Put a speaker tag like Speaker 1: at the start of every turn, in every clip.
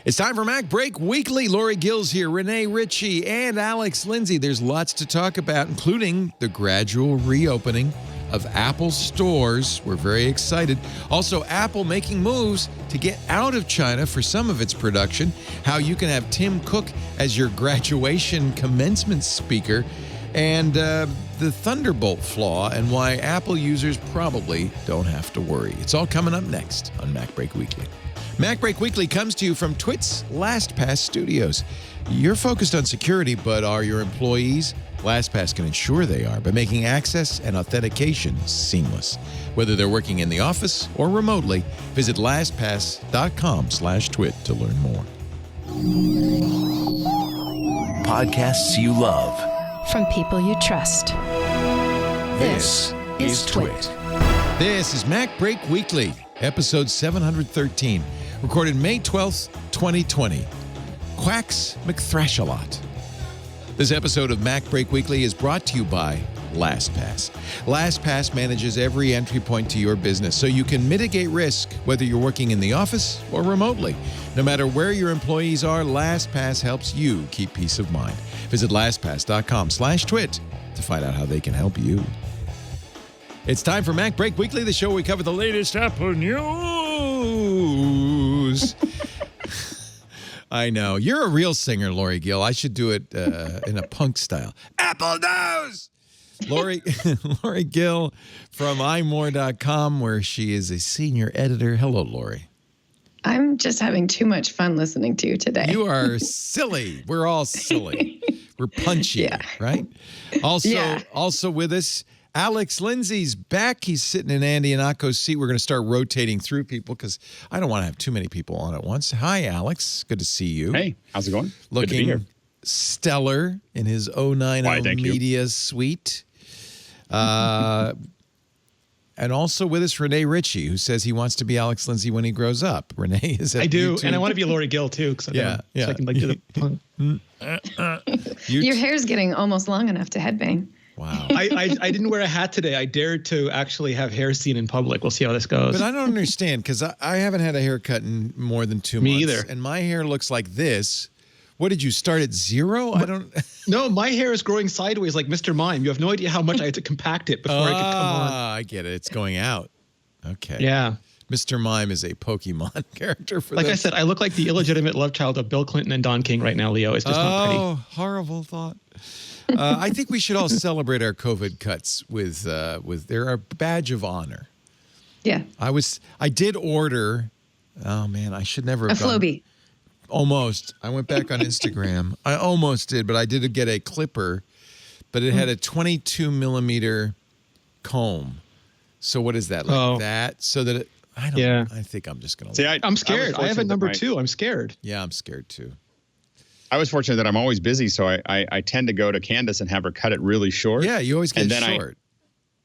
Speaker 1: It's time for MacBreak Weekly. Lori Gills here, Rene Ritchie, and Alex Lindsay. There's lots to talk about, including the gradual reopening of Apple stores. We're very excited. Also, Apple making moves to get out of China for some of its production, how you can have Tim Cook as your graduation commencement speaker, and the Thunderbolt flaw and why Apple users probably don't have to worry. It's all coming up next on MacBreak Weekly. MacBreak Weekly comes to you from Twit's LastPass Studios. You're focused on security, but are your employees? LastPass can ensure they are by making access and authentication seamless. Whether they're working in the office or remotely, visit lastpass.com/twit to learn more.
Speaker 2: Podcasts you love.
Speaker 3: From people you trust.
Speaker 2: This is Twit.
Speaker 1: This is MacBreak Weekly, episode 713, recorded May 12th, 2020. Quacks, McThrashalot. This episode of MacBreak Weekly is brought to you by LastPass. LastPass manages every entry point to your business so you can mitigate risk whether you're working in the office or remotely. No matter where your employees are, LastPass helps you keep peace of mind. Visit lastpass.com/twit to find out how they can help you. It's time for MacBreak Weekly, the show where we cover the latest Apple news. I know. You're a real singer, Lori Gill. I should do it in a punk style. Apple News! Lori Gill from imore.com, where she is a senior editor. Hello, Lori.
Speaker 4: I'm just having too much fun listening to you today.
Speaker 1: You are silly. We're all silly. We're punchy, right? Also with us, Alex Lindsay's back. He's sitting in Andy and Akko's seat. We're going to start rotating through people because I don't want to have too many people on at once. Hi, Alex. Good to see you.
Speaker 5: Hey, how's it going?
Speaker 1: Looking
Speaker 5: Good to be here.
Speaker 1: Stellar in his 090 Media suite. And also with us, Rene Ritchie, who says he wants to be Alex Lindsay when he grows up. Rene is at
Speaker 6: I do,
Speaker 1: YouTube.
Speaker 6: and I want to be Lori Gill too, because so I can do the punk.
Speaker 4: Your hair's getting almost long enough to headbang.
Speaker 1: Wow.
Speaker 6: I didn't wear a hat today. I dared to actually have hair seen in public. We'll see how this goes.
Speaker 1: But I don't understand, because I haven't had a haircut in more than 2 months.
Speaker 6: Me either.
Speaker 1: And my hair looks like this. What, did you start at zero? I don't...
Speaker 6: No, my hair is growing sideways like Mr. Mime. You have no idea how much I had to compact it before I could come on.
Speaker 1: I get it. It's going out. Okay.
Speaker 6: Yeah.
Speaker 1: Mr. Mime is a Pokemon character for
Speaker 6: Like
Speaker 1: this.
Speaker 6: I said, I look like the illegitimate love child of Bill Clinton and Don King right now, Leo. It's just not pretty.
Speaker 1: Oh, horrible thought. I think we should all celebrate our COVID cuts with their badge of honor.
Speaker 4: Yeah.
Speaker 1: I did order. Oh man, I should never have
Speaker 4: A Flowbee.
Speaker 1: Almost. I went back on Instagram. I almost did, but I did get a clipper, but it had a 22 millimeter comb. So what is that? Like that? So that I think I'm just going to.
Speaker 5: See,
Speaker 6: I'm scared. I have a number 2. I'm scared.
Speaker 1: Yeah, I'm scared too.
Speaker 5: I was fortunate that I'm always busy, so I tend to go to Candace and have her cut it really short.
Speaker 1: Yeah, you always get it short.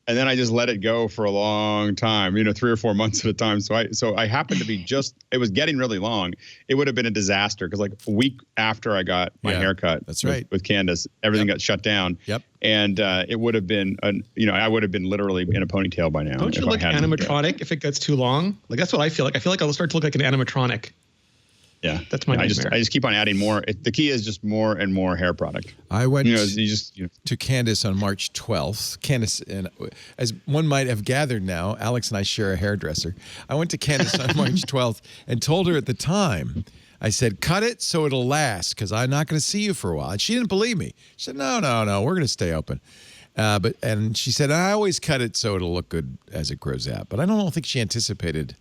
Speaker 5: And then I just let it go for a long time, 3 or 4 months at a time. So I happened to be it was getting really long. It would have been a disaster because like a week after I got my haircut,
Speaker 1: that's right,
Speaker 5: with Candace, everything got shut down.
Speaker 1: Yep.
Speaker 5: And it would have been, I would have been literally in a ponytail by now.
Speaker 6: Don't you look animatronic if it gets too long? Like that's what I feel like. I feel like I'll start to look like an animatronic.
Speaker 5: Yeah,
Speaker 6: that's my nightmare.
Speaker 5: I just keep on adding more. The key is just more and more hair product.
Speaker 1: I went to Candace on March 12th. Candace, and as one might have gathered now, Alex and I share a hairdresser. I went to Candace on March 12th and told her at the time, I said, cut it so it'll last because I'm not going to see you for a while. And she didn't believe me. She said, no, we're going to stay open. And she said, I always cut it so it'll look good as it grows out. But I don't think she anticipated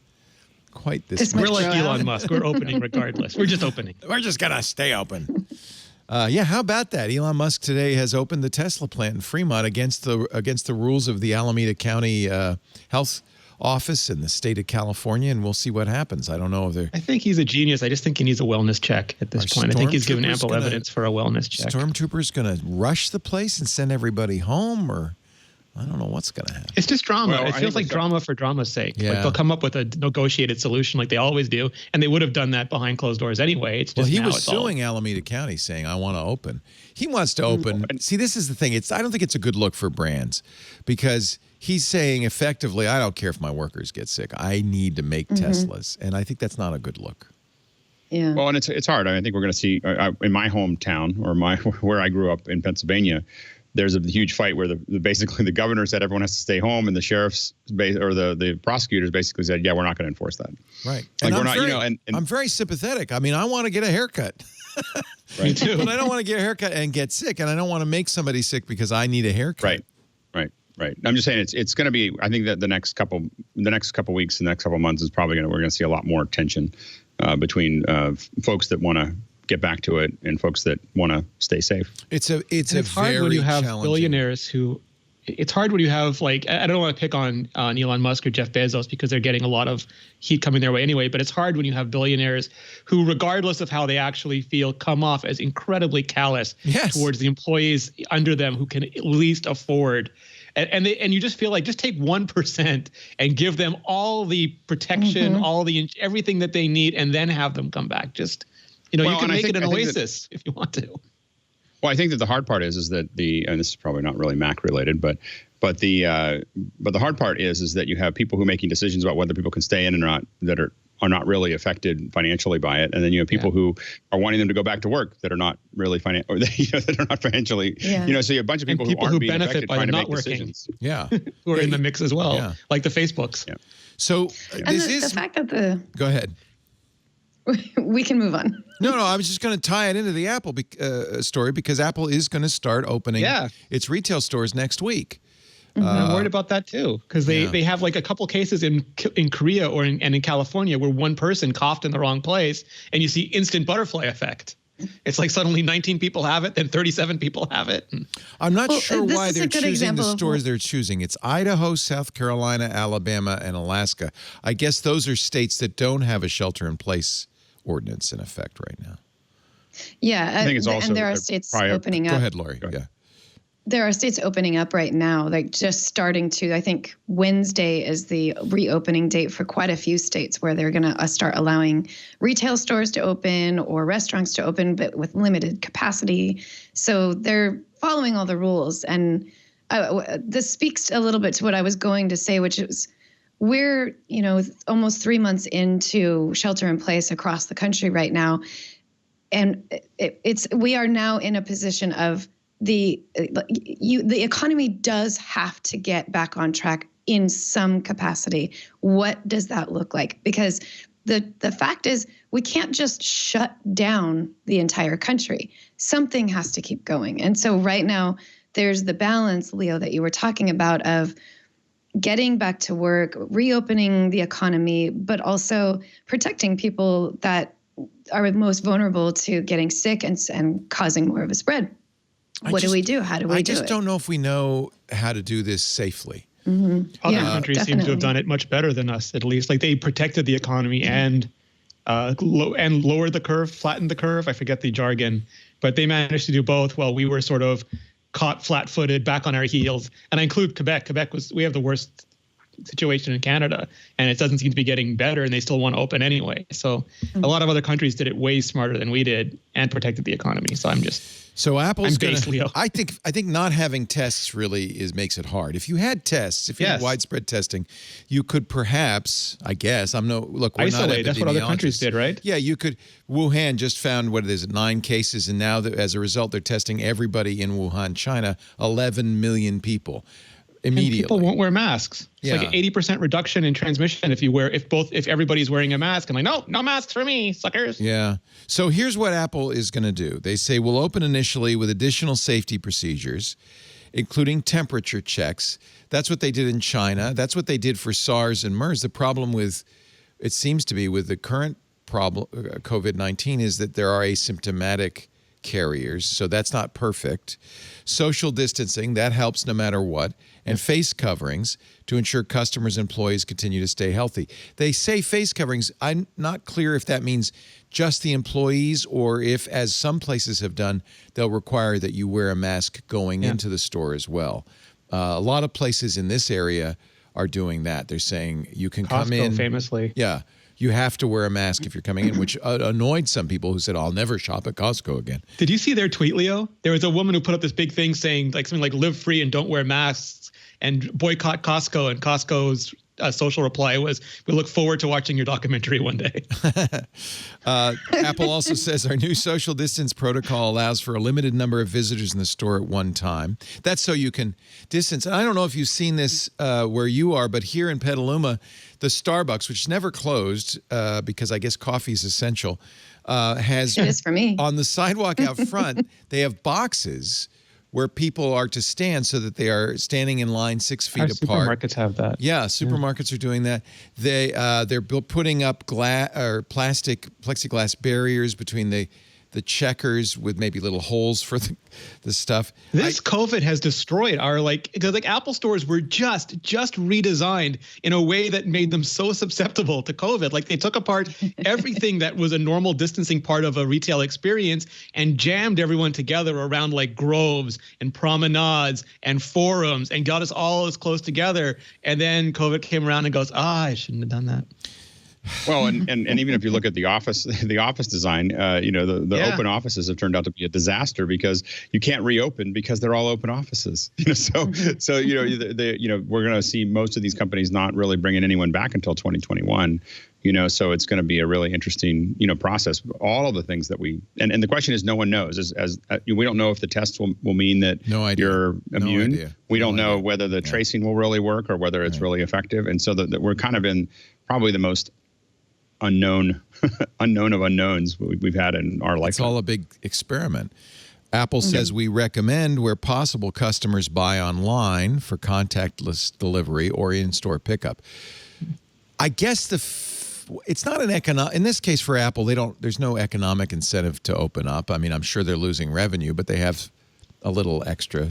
Speaker 1: quite this much.
Speaker 6: We're like Elon Musk. We're opening regardless. We're just opening.
Speaker 1: We're just going to stay open. How about that? Elon Musk today has opened the Tesla plant in Fremont against the rules of the Alameda County Health Office in the state of California, and we'll see what happens. I don't know if they're...
Speaker 6: I think he's a genius. I just think he needs a wellness check at this point. I think he's given ample evidence for a wellness check.
Speaker 1: Stormtroopers going to rush the place and send everybody home, or... I don't know what's going to happen.
Speaker 6: It's just drama. Well, it feels like drama for drama's sake.
Speaker 1: Yeah.
Speaker 6: Like they'll come up with a negotiated solution like they always do, and they would have done that behind closed doors anyway. It's just
Speaker 1: he was suing Alameda County saying, I want to open. He wants to open. See, this is the thing. I don't think it's a good look for brands because he's saying effectively, I don't care if my workers get sick. I need to make Teslas. And I think that's not a good look.
Speaker 4: Yeah.
Speaker 5: Well, and it's hard. I think we're going to see in my hometown or where I grew up in Pennsylvania, there's a huge fight where basically the governor said everyone has to stay home, and the sheriff's or the prosecutors basically said, yeah, we're not going to enforce that.
Speaker 1: Right.
Speaker 5: Like
Speaker 1: and
Speaker 5: we're not, and
Speaker 1: I'm very sympathetic. I mean, I want to get a haircut.
Speaker 6: Me too.
Speaker 1: But I don't want to get a haircut and get sick, and I don't want to make somebody sick because I need a haircut.
Speaker 5: Right. I'm just saying it's going to be. I think that the next couple weeks, the next couple months is probably we're going to see a lot more tension between folks that want to get back to it and folks that want to stay safe.
Speaker 6: It's hard when you have billionaires who. It's hard when you have like, I don't want to pick on Elon Musk or Jeff Bezos because they're getting a lot of heat coming their way anyway, but it's hard when you have billionaires who, regardless of how they actually feel, come off as incredibly callous towards the employees under them who can at least afford. And you just feel like just take 1% and give them all the protection, all the everything that they need, and then have them come back. Just, you can make it an oasis if you want to.
Speaker 5: Well, I think that the hard part is that and this is probably not really Mac related, but the hard part is that you have people who are making decisions about whether people can stay in or not that are not really affected financially by it, and then you have people who are wanting them to go back to work that are not really that are not financially. Yeah. So you have a bunch of people who being
Speaker 6: benefit by
Speaker 5: trying
Speaker 6: not
Speaker 5: to make
Speaker 6: working.
Speaker 5: Decisions.
Speaker 1: Yeah,
Speaker 6: who are in the mix as well, like the Facebooks.
Speaker 5: Yeah.
Speaker 1: So
Speaker 4: the fact that
Speaker 1: go ahead.
Speaker 4: We can move on.
Speaker 1: No, I was just going to tie it into the Apple story because Apple is going to start opening its retail stores next week.
Speaker 6: I'm worried about that too because they have like a couple cases in Korea and in California where one person coughed in the wrong place and you see instant butterfly effect. It's like suddenly 19 people have it, then 37 people have it.
Speaker 1: I'm not sure why they're choosing the stores they're choosing. It's Idaho, South Carolina, Alabama, and Alaska. I guess those are states that don't have a shelter-in-place ordinance in effect right now.
Speaker 4: Yeah,
Speaker 5: I think it's also
Speaker 4: and there are states opening up.
Speaker 1: Go ahead, Lori. Yeah.
Speaker 4: There are states opening up right now, like just starting to, I think Wednesday is the reopening date for quite a few states where they're going to start allowing retail stores to open or restaurants to open, but with limited capacity. So they're following all the rules. And this speaks a little bit to what I was going to say, which is we're, almost 3 months into shelter in place across the country right now. And we are now in a position of the economy does have to get back on track in some capacity. What does that look like? Because the fact is we can't just shut down the entire country. Something has to keep going. And so right now there's the balance, Leo, that you were talking about of getting back to work, reopening the economy, but also protecting people that are most vulnerable to getting sick and causing more of a spread. What do we do? How do we do it?
Speaker 1: I just don't know if we know how to do this safely.
Speaker 6: Other countries seem to have done it much better than us, at least. Like they protected the economy and lowered the curve, flattened the curve. I forget the jargon, but they managed to do both while we were sort of caught flat-footed, back on our heels. And I include Quebec. We have the worst situation in Canada, and it doesn't seem to be getting better, and they still want to open anyway. So a lot of other countries did it way smarter than we did and protected the economy. So
Speaker 1: Apple's going to, I think not having tests really makes it hard. If you had tests, if you had widespread testing, you could perhaps, I guess, we're
Speaker 6: isolate. That's what other countries did, right?
Speaker 1: Yeah, you could. Wuhan just found, 9 cases, and now as a result, they're testing everybody in Wuhan, China, 11 million people. Immediately.
Speaker 6: And people won't wear masks. It's like an 80% reduction in transmission if everybody's wearing a mask. I'm like, no masks for me, suckers.
Speaker 1: Yeah. So here's what Apple is going to do. They say we'll open initially with additional safety procedures, including temperature checks. That's what they did in China. That's what they did for SARS and MERS. The problem it seems to be with the current problem, COVID-19, is that there are asymptomatic carriers, so that's not perfect. Social distancing, that helps no matter what. And face coverings to ensure customers and employees continue to stay healthy. They say face coverings. I'm not clear if that means just the employees or if, as some places have done, they'll require that you wear a mask going into the store as well. A lot of places in this area are doing that. They're saying you can come in.
Speaker 6: Costco famously.
Speaker 1: Yeah. You have to wear a mask if you're coming in, which annoyed some people who said, I'll never shop at Costco again.
Speaker 6: Did you see their tweet, Leo? There was a woman who put up this big thing saying something like live free and don't wear masks and boycott Costco. And Costco's social reply was, "We look forward to watching your documentary one day."
Speaker 1: Apple also says our new social distance protocol allows for a limited number of visitors in the store at one time. That's so you can distance. And I don't know if you've seen this where you are, but here in Petaluma, the Starbucks, which never closed because I guess coffee is essential, has
Speaker 4: it is for me.
Speaker 1: On the sidewalk out front, they have boxes where people are to stand so that they are standing in line 6 feet apart.
Speaker 6: Supermarkets have that.
Speaker 1: Yeah, supermarkets are doing that. They're putting up plastic plexiglass barriers between the checkers with maybe little holes for the stuff.
Speaker 6: This COVID has destroyed our because Apple stores were just redesigned in a way that made them so susceptible to COVID. Like they took apart everything that was a normal distancing part of a retail experience and jammed everyone together around like groves and promenades and forums and got us all as close together. And then COVID came around and goes, I shouldn't have done that.
Speaker 5: Well, and even if you look at the office design, the open offices have turned out to be a disaster because you can't reopen because they're all open offices. So we're going to see most of these companies not really bringing anyone back until 2021. So it's going to be a really interesting, process. All of the things that and the question is, no one knows. We don't know if the test will mean that you're immune.
Speaker 1: No idea.
Speaker 5: We don't know whether the tracing will really work or whether it's really effective. And so that we're kind of in probably the most unknown of unknowns we've had in our lifetime.
Speaker 1: It's all a big experiment. Apple says we recommend where possible customers buy online for contactless delivery or in-store pickup. I guess it's not an in this case for Apple, there's no economic incentive to open up. I mean, I'm sure they're losing revenue, but they have a little extra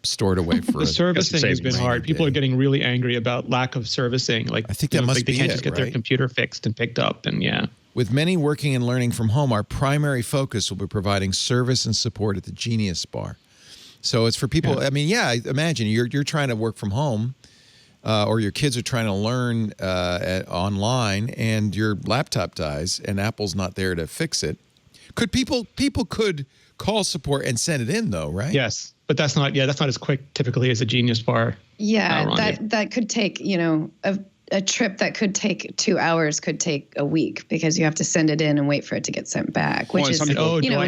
Speaker 1: stored away for
Speaker 6: the servicing has been hard. People are getting really angry about lack of servicing. Like
Speaker 1: I think that must be
Speaker 6: they can't just get their computer fixed and picked up. And
Speaker 1: with many working and learning from home, our primary focus will be providing service and support at the Genius Bar. So it's for people. I mean, imagine you're trying to work from home, or your kids are trying to learn online, and your laptop dies, and Apple's not there to fix it. Could people could call support and send it in though, right?
Speaker 6: Yes. But that's not as quick typically as a Genius Bar.
Speaker 4: Yeah, that could take, a trip that could take 2 hours could take a week because you have to send it in and wait for it to get sent back. Which is,
Speaker 6: in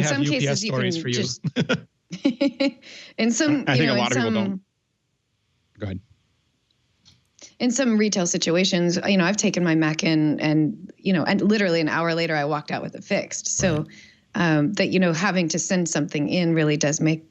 Speaker 6: some cases you can for you.
Speaker 4: Just in some,
Speaker 5: I think a lot of people don't. Go ahead.
Speaker 4: In some retail situations, I've taken my Mac in and literally an hour later I walked out with it fixed. So. Right. That, having to send something in really does make,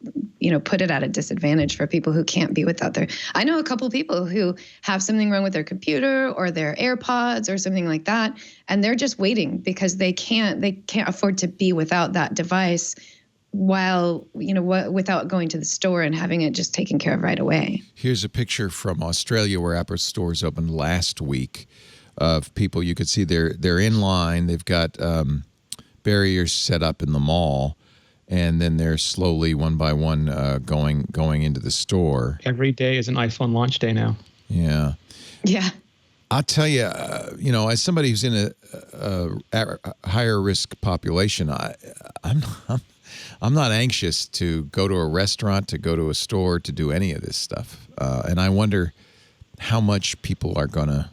Speaker 4: put it at a disadvantage for people who can't be without I know a couple of people who have something wrong with their computer or their AirPods or something like that. And they're just waiting because they can't afford to be without that device while, without going to the store and having it just taken care of right away.
Speaker 1: Here's a picture from Australia where Apple stores opened last week of people. You could see they're in line. They've got, barriers set up in the mall, and then they're slowly one by one going into the store.
Speaker 6: Every day is an iPhone launch day now.
Speaker 1: Yeah. I'll tell you, as somebody who's in a higher risk population, I'm not anxious to go to a restaurant, to go to a store, to do any of this stuff, and I wonder how much people are gonna.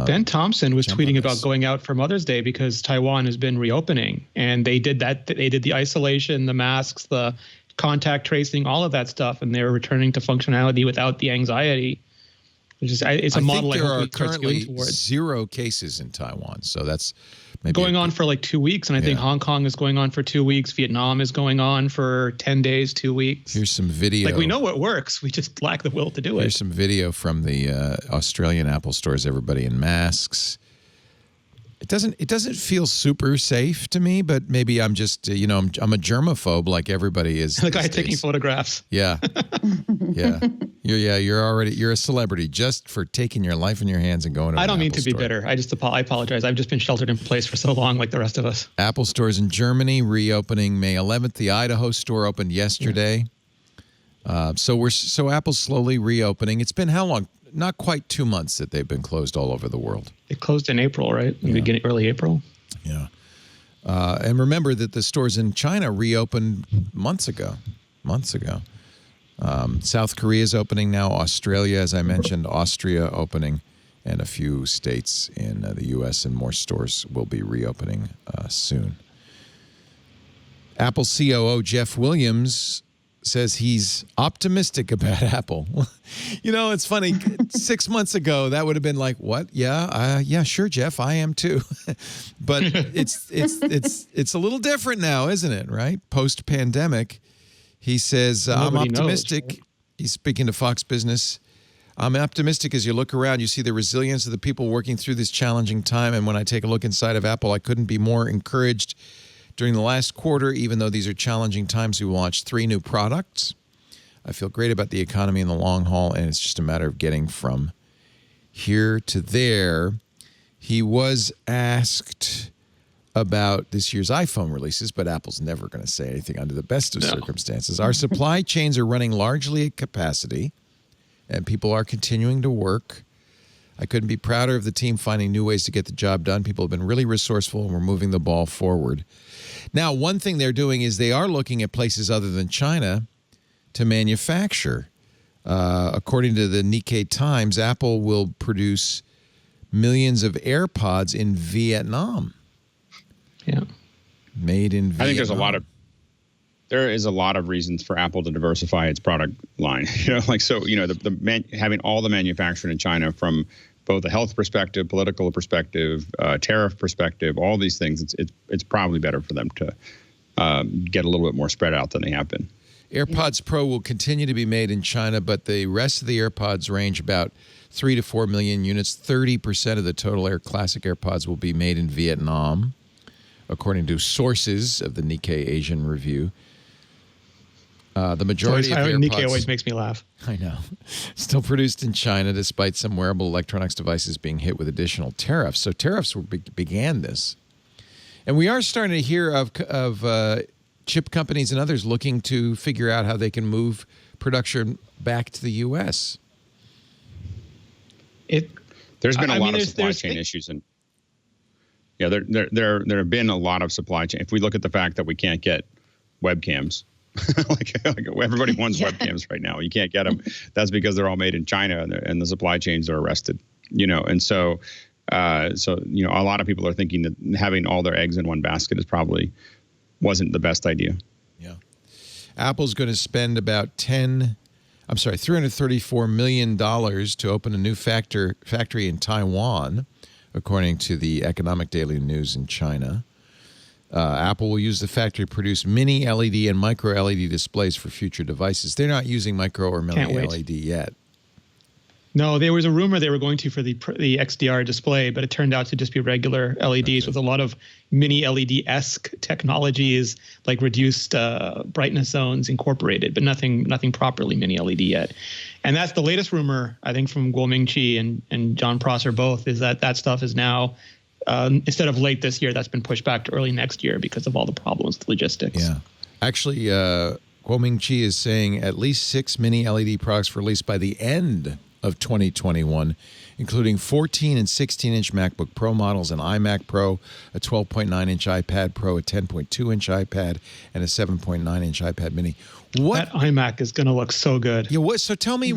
Speaker 6: Ben Thompson was tweeting about going out for Mother's Day because Taiwan has been reopening, and they did that. They did the isolation, the masks, the contact tracing, all of that stuff, and they're returning to functionality without the anxiety. It's a model I hope we start going towards.
Speaker 1: 0 cases in Taiwan, so that's maybe
Speaker 6: going on for like 2 weeks, and I think Hong Kong is going on for 2 weeks. Vietnam is going on for 10 days, 2 weeks.
Speaker 1: Here's some video.
Speaker 6: Like we know what works, we just lack the will to do it.
Speaker 1: Here's some video from the Australian Apple stores. Everybody in masks. It doesn't feel super safe to me, but maybe I'm just I'm a germaphobe like everybody is.
Speaker 6: The guy taking photographs.
Speaker 1: Yeah, you're a celebrity just for taking your life in your hands and going to.
Speaker 6: I don't mean
Speaker 1: Apple
Speaker 6: to be bitter. I apologize. I've just been sheltered in place for so long, like the rest of us.
Speaker 1: Apple stores in Germany reopening May 11th. The Idaho store opened yesterday. So Apple's slowly reopening. It's been how long? Not quite 2 months that they've been closed all over the world.
Speaker 6: It closed in April, right? Early April.
Speaker 1: Yeah. And remember that the stores in China reopened months ago. South Korea is opening now. Australia, as I mentioned, Austria opening, and a few states in the U.S. and more stores will be reopening soon. Apple COO Jeff Williams says he's optimistic about Apple. You know, it's funny. 6 months ago, that would have been like, "What? Yeah, sure, Jeff, I am too." But it's a little different now, isn't it? Right? Post pandemic, he says, "I'm optimistic." Knows, right? He's speaking to Fox Business. I'm optimistic as you look around. You see the resilience of the people working through this challenging time, and when I take a look inside of Apple, I couldn't be more encouraged. During the last quarter, even though these are challenging times, we launched 3 new products. I feel great about the economy in the long haul, and it's just a matter of getting from here to there. He was asked about this year's iPhone releases, but Apple's never going to say anything under the best of circumstances. Our supply chains are running largely at capacity, and people are continuing to work. I couldn't be prouder of the team finding new ways to get the job done. People have been really resourceful, and we're moving the ball forward. Now, one thing they're doing is they are looking at places other than China to manufacture. According to the Nikkei Times, Apple will produce millions of AirPods in Vietnam.
Speaker 6: Yeah.
Speaker 1: Made in Vietnam.
Speaker 5: I think there is a lot of reasons for Apple to diversify its product line. Having all the manufacturing in China from both a health perspective, political perspective, tariff perspective, all these things, it's probably better for them to get a little bit more spread out than they have been.
Speaker 1: AirPods Pro will continue to be made in China, but the rest of the AirPods range about 3 to 4 million units. 30% of the total Classic AirPods will be made in Vietnam, according to sources of the Nikkei Asian Review. The majority of AirPods...
Speaker 6: Nikkei always makes me laugh.
Speaker 1: I know. Still produced in China, despite some wearable electronics devices being hit with additional tariffs. So tariffs began this. And we are starting to hear of chip companies and others looking to figure out how they can move production back to the U.S.
Speaker 5: There's been a lot of supply chain issues. And yeah, there have been a lot of supply chain. If we look at the fact that we can't get webcams, like everybody wants webcams right now. You can't get them. That's because they're all made in China, and the supply chains are arrested. And so a lot of people are thinking that having all their eggs in one basket wasn't the best idea.
Speaker 1: Yeah, Apple's going to spend about $334 million to open a new factory in Taiwan, according to the Economic Daily News in China. Apple will use the factory to produce mini LED and micro LED displays for future devices. They're not using micro or mini LED yet.
Speaker 6: No, there was a rumor they were going to for the XDR display, but it turned out to just be regular LEDs with a lot of mini LED-esque technologies like reduced brightness zones incorporated, but nothing properly mini LED yet. And that's the latest rumor, I think, from Guoming Chi and John Prosser both, is that stuff is now instead of late this year, that's been pushed back to early next year because of all the problems with logistics.
Speaker 1: Yeah. Actually, Guoming Chi is saying at least 6 mini LED products released by the end of 2021, including 14 and 16-inch MacBook Pro models, an iMac Pro, a 12.9-inch iPad Pro, a 10.2-inch iPad, and a 7.9-inch iPad Mini.
Speaker 6: That iMac is going to look so good.
Speaker 1: Yeah. So tell me,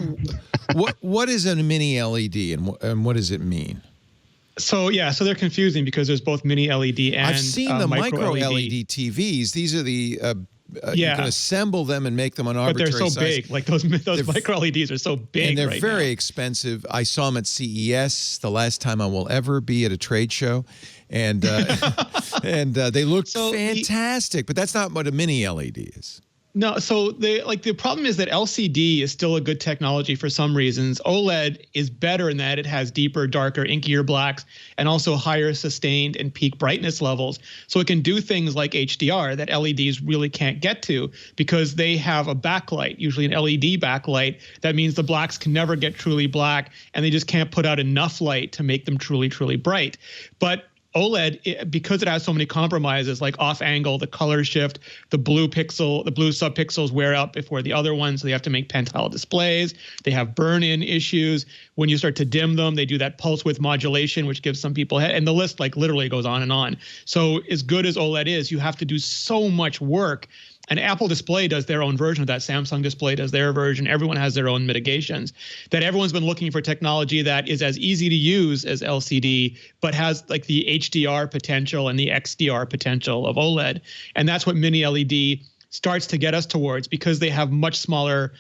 Speaker 1: what is a mini LED and what does it mean?
Speaker 6: So they're confusing because there's both mini LED and
Speaker 1: I've seen the micro
Speaker 6: LED
Speaker 1: TVs. These are the you can assemble them and make them an arbitrary size.
Speaker 6: But they're so big. Like those micro LEDs are so big.
Speaker 1: And they're very expensive. I saw them at CES, the last time I will ever be at a trade show, and they looked fantastic. But that's not what a mini LED is.
Speaker 6: No, so the problem is that LCD is still a good technology for some reasons. OLED is better in that it has deeper, darker, inkier blacks and also higher sustained and peak brightness levels. So it can do things like HDR that LEDs really can't get to because they have a backlight, usually an LED backlight. That means the blacks can never get truly black and they just can't put out enough light to make them truly, truly bright. But OLED, because it has so many compromises like off angle, the color shift, the blue subpixels wear out before the other ones. So they have to make pentile displays. They have burn-in issues. When you start to dim them, they do that pulse width modulation, which gives some people and the list literally goes on and on. So as good as OLED is, you have to do so much work and Apple Display does their own version of that. Samsung Display does their version. Everyone has their own mitigations. That everyone's been looking for technology that is as easy to use as LCD, but has like the HDR potential and the XDR potential of OLED. And that's what Mini LED starts to get us towards, because they have much smaller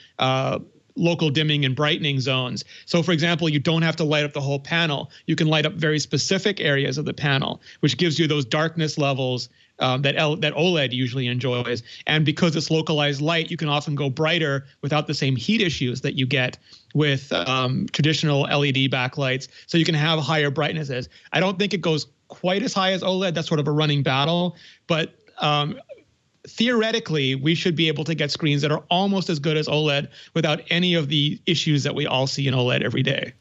Speaker 6: local dimming and brightening zones. So for example, you don't have to light up the whole panel. You can light up very specific areas of the panel, which gives you those darkness levels that OLED usually enjoys. And because it's localized light, you can often go brighter without the same heat issues that you get with traditional LED backlights. So you can have higher brightnesses. I don't think it goes quite as high as OLED. That's sort of a running battle. But theoretically, we should be able to get screens that are almost as good as OLED without any of the issues that we all see in OLED every day.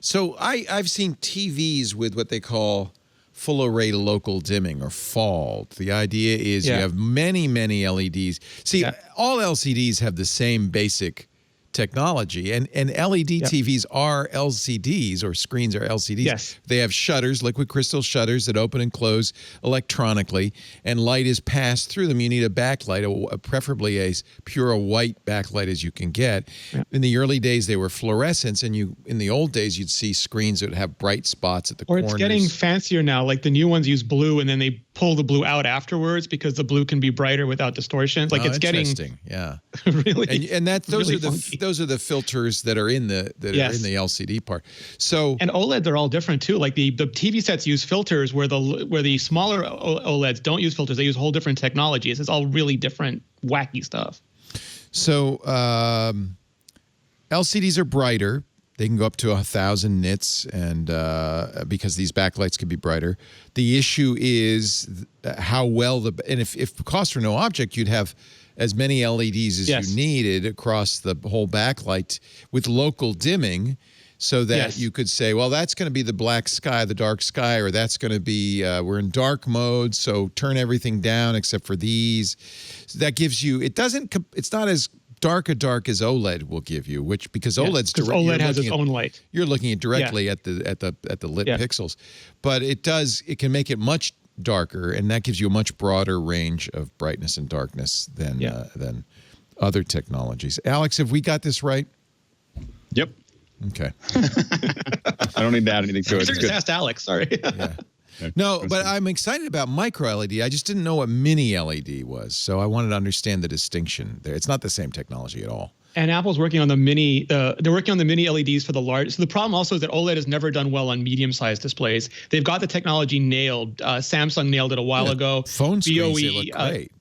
Speaker 1: So I've seen TVs with what they call full array local dimming, or FLAW. The idea is you have many, many LEDs. See, all LCDs have the same basic technology, and LED TVs are LCDs, or screens are LCDs.
Speaker 6: Yes.
Speaker 1: They have shutters, liquid crystal shutters that open and close electronically, and light is passed through them. You need a backlight, preferably as pure a white backlight as you can get. Yeah. In the early days, they were fluorescents, and in the old days, you'd see screens that would have bright spots at the corners.
Speaker 6: Or it's getting fancier now. Like the new ones use blue, and then they pull the blue out afterwards because the blue can be brighter without distortion. Like it's getting really,
Speaker 1: and those are the filters that are in the in the LCD part. So,
Speaker 6: and OLEDs are all different too. Like the TV sets use filters, where the smaller OLEDs don't use filters. They use whole different technologies. It's all really different, wacky stuff.
Speaker 1: So LCDs are brighter. They can go up to 1,000 nits, and because these backlights can be brighter. The issue is how well and if cost were no object, you'd have as many LEDs as you needed across the whole backlight with local dimming, so that you could say, well, that's going to be the black sky, the dark sky, or that's going to be, we're in dark mode, so turn everything down except for these. So that gives you, it's not as dark as OLED will give you, because OLED's direct.
Speaker 6: OLED has its own light.
Speaker 1: You're looking at directly at the lit pixels, but it can make it much darker, and that gives you a much broader range of brightness and darkness than other technologies. Alex, have we got this right?
Speaker 5: Yep.
Speaker 1: Okay.
Speaker 5: I don't need to add anything to it.
Speaker 6: I just asked Alex. Sorry.
Speaker 1: No, but I'm excited about micro LED. I just didn't know what mini LED was, so I wanted to understand the distinction there. It's not the same technology at all.
Speaker 6: And Apple's working on the mini. They're working on the mini LEDs for the large. So the problem also is that OLED has never done well on medium-sized displays. They've got the technology nailed. Samsung nailed it a while ago.
Speaker 1: Phone screens, they look great.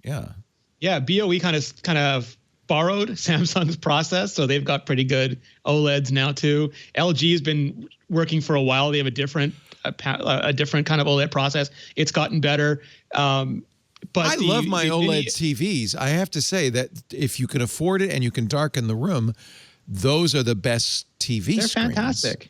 Speaker 6: Yeah. BOE kind of borrowed Samsung's process, so they've got pretty good OLEDs now too. LG's been working for a while. They have a different kind of OLED process. It's gotten better. But
Speaker 1: I love my OLED TVs. I have to say that if you can afford it and you can darken the room, those are the best TV screens.
Speaker 6: They're fantastic.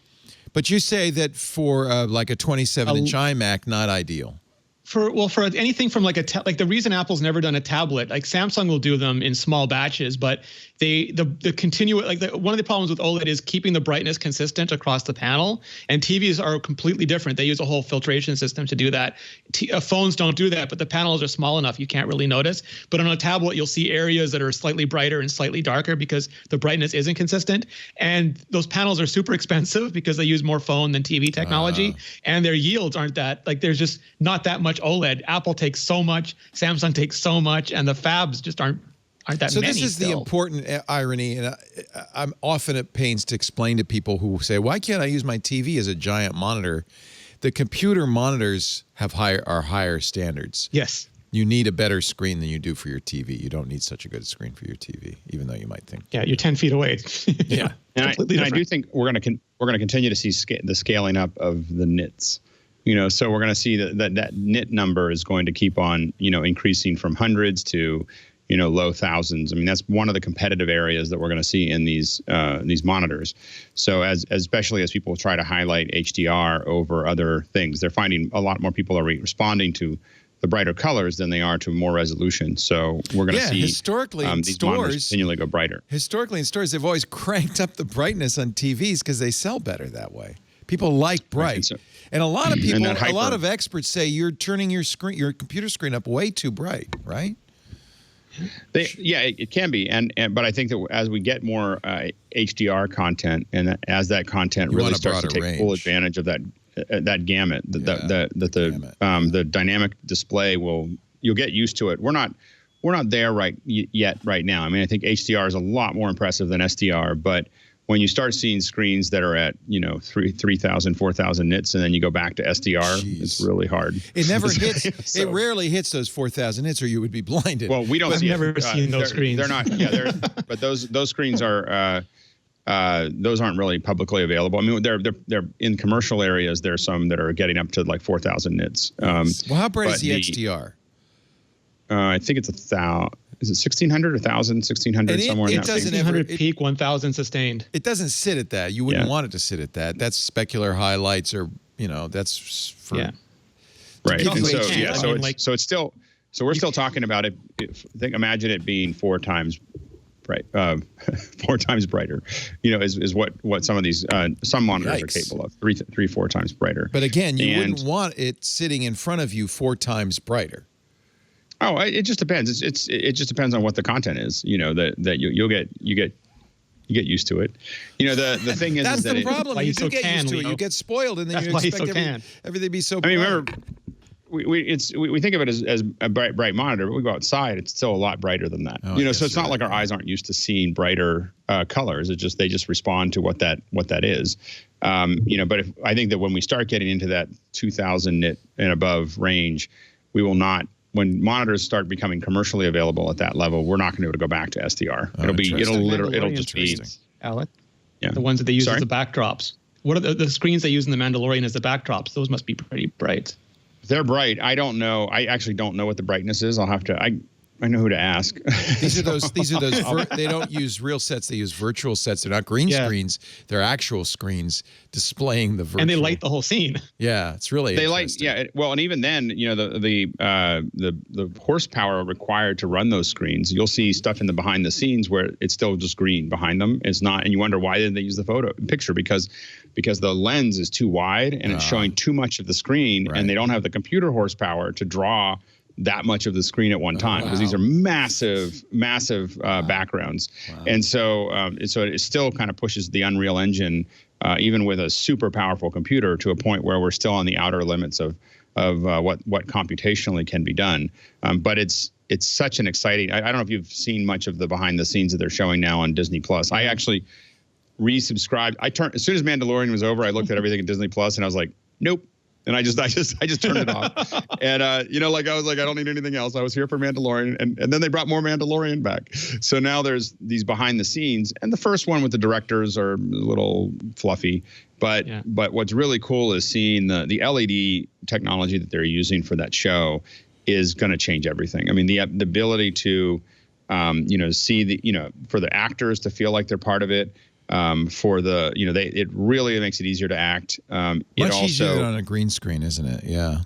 Speaker 1: But you say that for like a 27-inch iMac, not ideal.
Speaker 6: For anything from like the reason Apple's never done a tablet, like Samsung will do them in small batches, but one of the problems with OLED is keeping the brightness consistent across the panel, and TVs are completely different. They use a whole filtration system to do that. Phones don't do that, but the panels are small enough you can't really notice. But on a tablet, you'll see areas that are slightly brighter and slightly darker because the brightness isn't consistent. And those panels are super expensive because they use more phone than TV technology, and their yields aren't that, like there's just not that much OLED. Apple takes so much, Samsung takes so much, and the fabs just aren't that
Speaker 1: so
Speaker 6: many.
Speaker 1: So this is the important irony, and I'm often at pains to explain to people who say, why can't I use my TV as a giant monitor? The computer monitors are higher standards.
Speaker 6: Yes.
Speaker 5: You need a better screen than you do for your TV. You don't need such a good screen for your TV, even though you might think.
Speaker 6: Yeah, you're 10 feet away.
Speaker 5: Yeah. And I do think we're going to continue to see the scaling up of the nits. So we're going to see that nit number is going to keep on, increasing from hundreds to, low thousands. I mean, that's one of the competitive areas that we're going to see in these monitors. So especially as people try to highlight HDR over other things, they're finding a lot more people are responding to the brighter colors than they are to more resolution. So we're going to see
Speaker 1: historically
Speaker 5: these monitors continually go brighter.
Speaker 1: Historically in stores, they've always cranked up the brightness on TVs because they sell better that way. People like bright. And a lot of people, a lot of experts say you're turning your computer screen up way too bright, right?
Speaker 5: It can be, but I think that as we get more HDR content, and as that content really starts to take full advantage of that gamut, the dynamic display you'll get used to it. We're not there right now. I mean, I think HDR is a lot more impressive than SDR, but when you start seeing screens that are at 3,000, 4,000 nits, and then you go back to SDR, it's really hard.
Speaker 1: It never hits. It rarely hits those 4,000 nits, or you would be blinded.
Speaker 5: Well, we don't.
Speaker 6: I've never seen those screens.
Speaker 5: They're not. Yeah, but those screens are. Those aren't really publicly available. I mean, they're in commercial areas. There's some that are getting up to like 4,000 nits.
Speaker 1: Well, how bright is the HDR?
Speaker 5: I think it's 1,000. Is it 1,600, 1,000, 1,600 somewhere in that range?
Speaker 6: 1,600 peak, 1,000 sustained.
Speaker 1: It doesn't sit at that. You wouldn't want it to sit at that. That's specular highlights, or that's for
Speaker 5: right. And so it's still. So we're still talking about it. Imagine it being 4 times bright, 4 times brighter. Is what some of these some monitors are capable of. 4 times brighter.
Speaker 1: But again, you wouldn't want it sitting in front of you 4 times brighter.
Speaker 5: Oh, it just depends. It just depends on what the content is. That you get used to it. The thing is
Speaker 1: that's
Speaker 5: that
Speaker 1: the problem. You do get used to it. You get spoiled, and then you expect everything to be so.
Speaker 5: I mean, remember, we think of it as a bright monitor, but we go outside, it's still a lot brighter than that. So it's not like our eyes aren't used to seeing brighter colors. It's just they just respond to what that is. But I think that when we start getting into that 2,000 nit and above range, we will not. When monitors start becoming commercially available at that level, we're not going to be able to go back to SDR. It'll just be
Speaker 6: Alec. Yeah. The ones that they use as the backdrops. What are the screens they use in the Mandalorian as the backdrops? Those must be pretty bright.
Speaker 5: They're bright. I don't know. I actually don't know what the brightness is. I'll have to. I know who to ask.
Speaker 1: These are those. They don't use real sets. They use virtual sets. They're not green screens. They're actual screens displaying the virtual.
Speaker 6: And they light the whole scene.
Speaker 1: Yeah, it's really.
Speaker 5: They light. Yeah. Well, and even then, the horsepower required to run those screens. You'll see stuff in the behind the scenes where it's still just green behind them. It's not, and you wonder why didn't they use the picture because the lens is too wide and it's showing too much of the screen, and they don't have the computer horsepower to draw that much of the screen at one time, because these are massive backgrounds. And so it still kind of pushes the Unreal Engine, even with a super powerful computer, to a point where we're still on the outer limits of what computationally can be done. But it's such an exciting. I don't know if you've seen much of the behind the scenes that they're showing now on Disney Plus. I actually resubscribed. As soon as Mandalorian was over, I looked at everything at Disney Plus and I was like, nope. And I just turned it off. And, I was like, I don't need anything else. I was here for Mandalorian. And then they brought more Mandalorian back. So now there's these behind the scenes. And the first one with the directors are a little fluffy. But what's really cool is seeing the LED technology that they're using for that show is going to change everything. I mean, the ability to, see for the actors to feel like they're part of it. It really makes it easier to act.
Speaker 1: Much easier than on a green screen, isn't it? Yeah.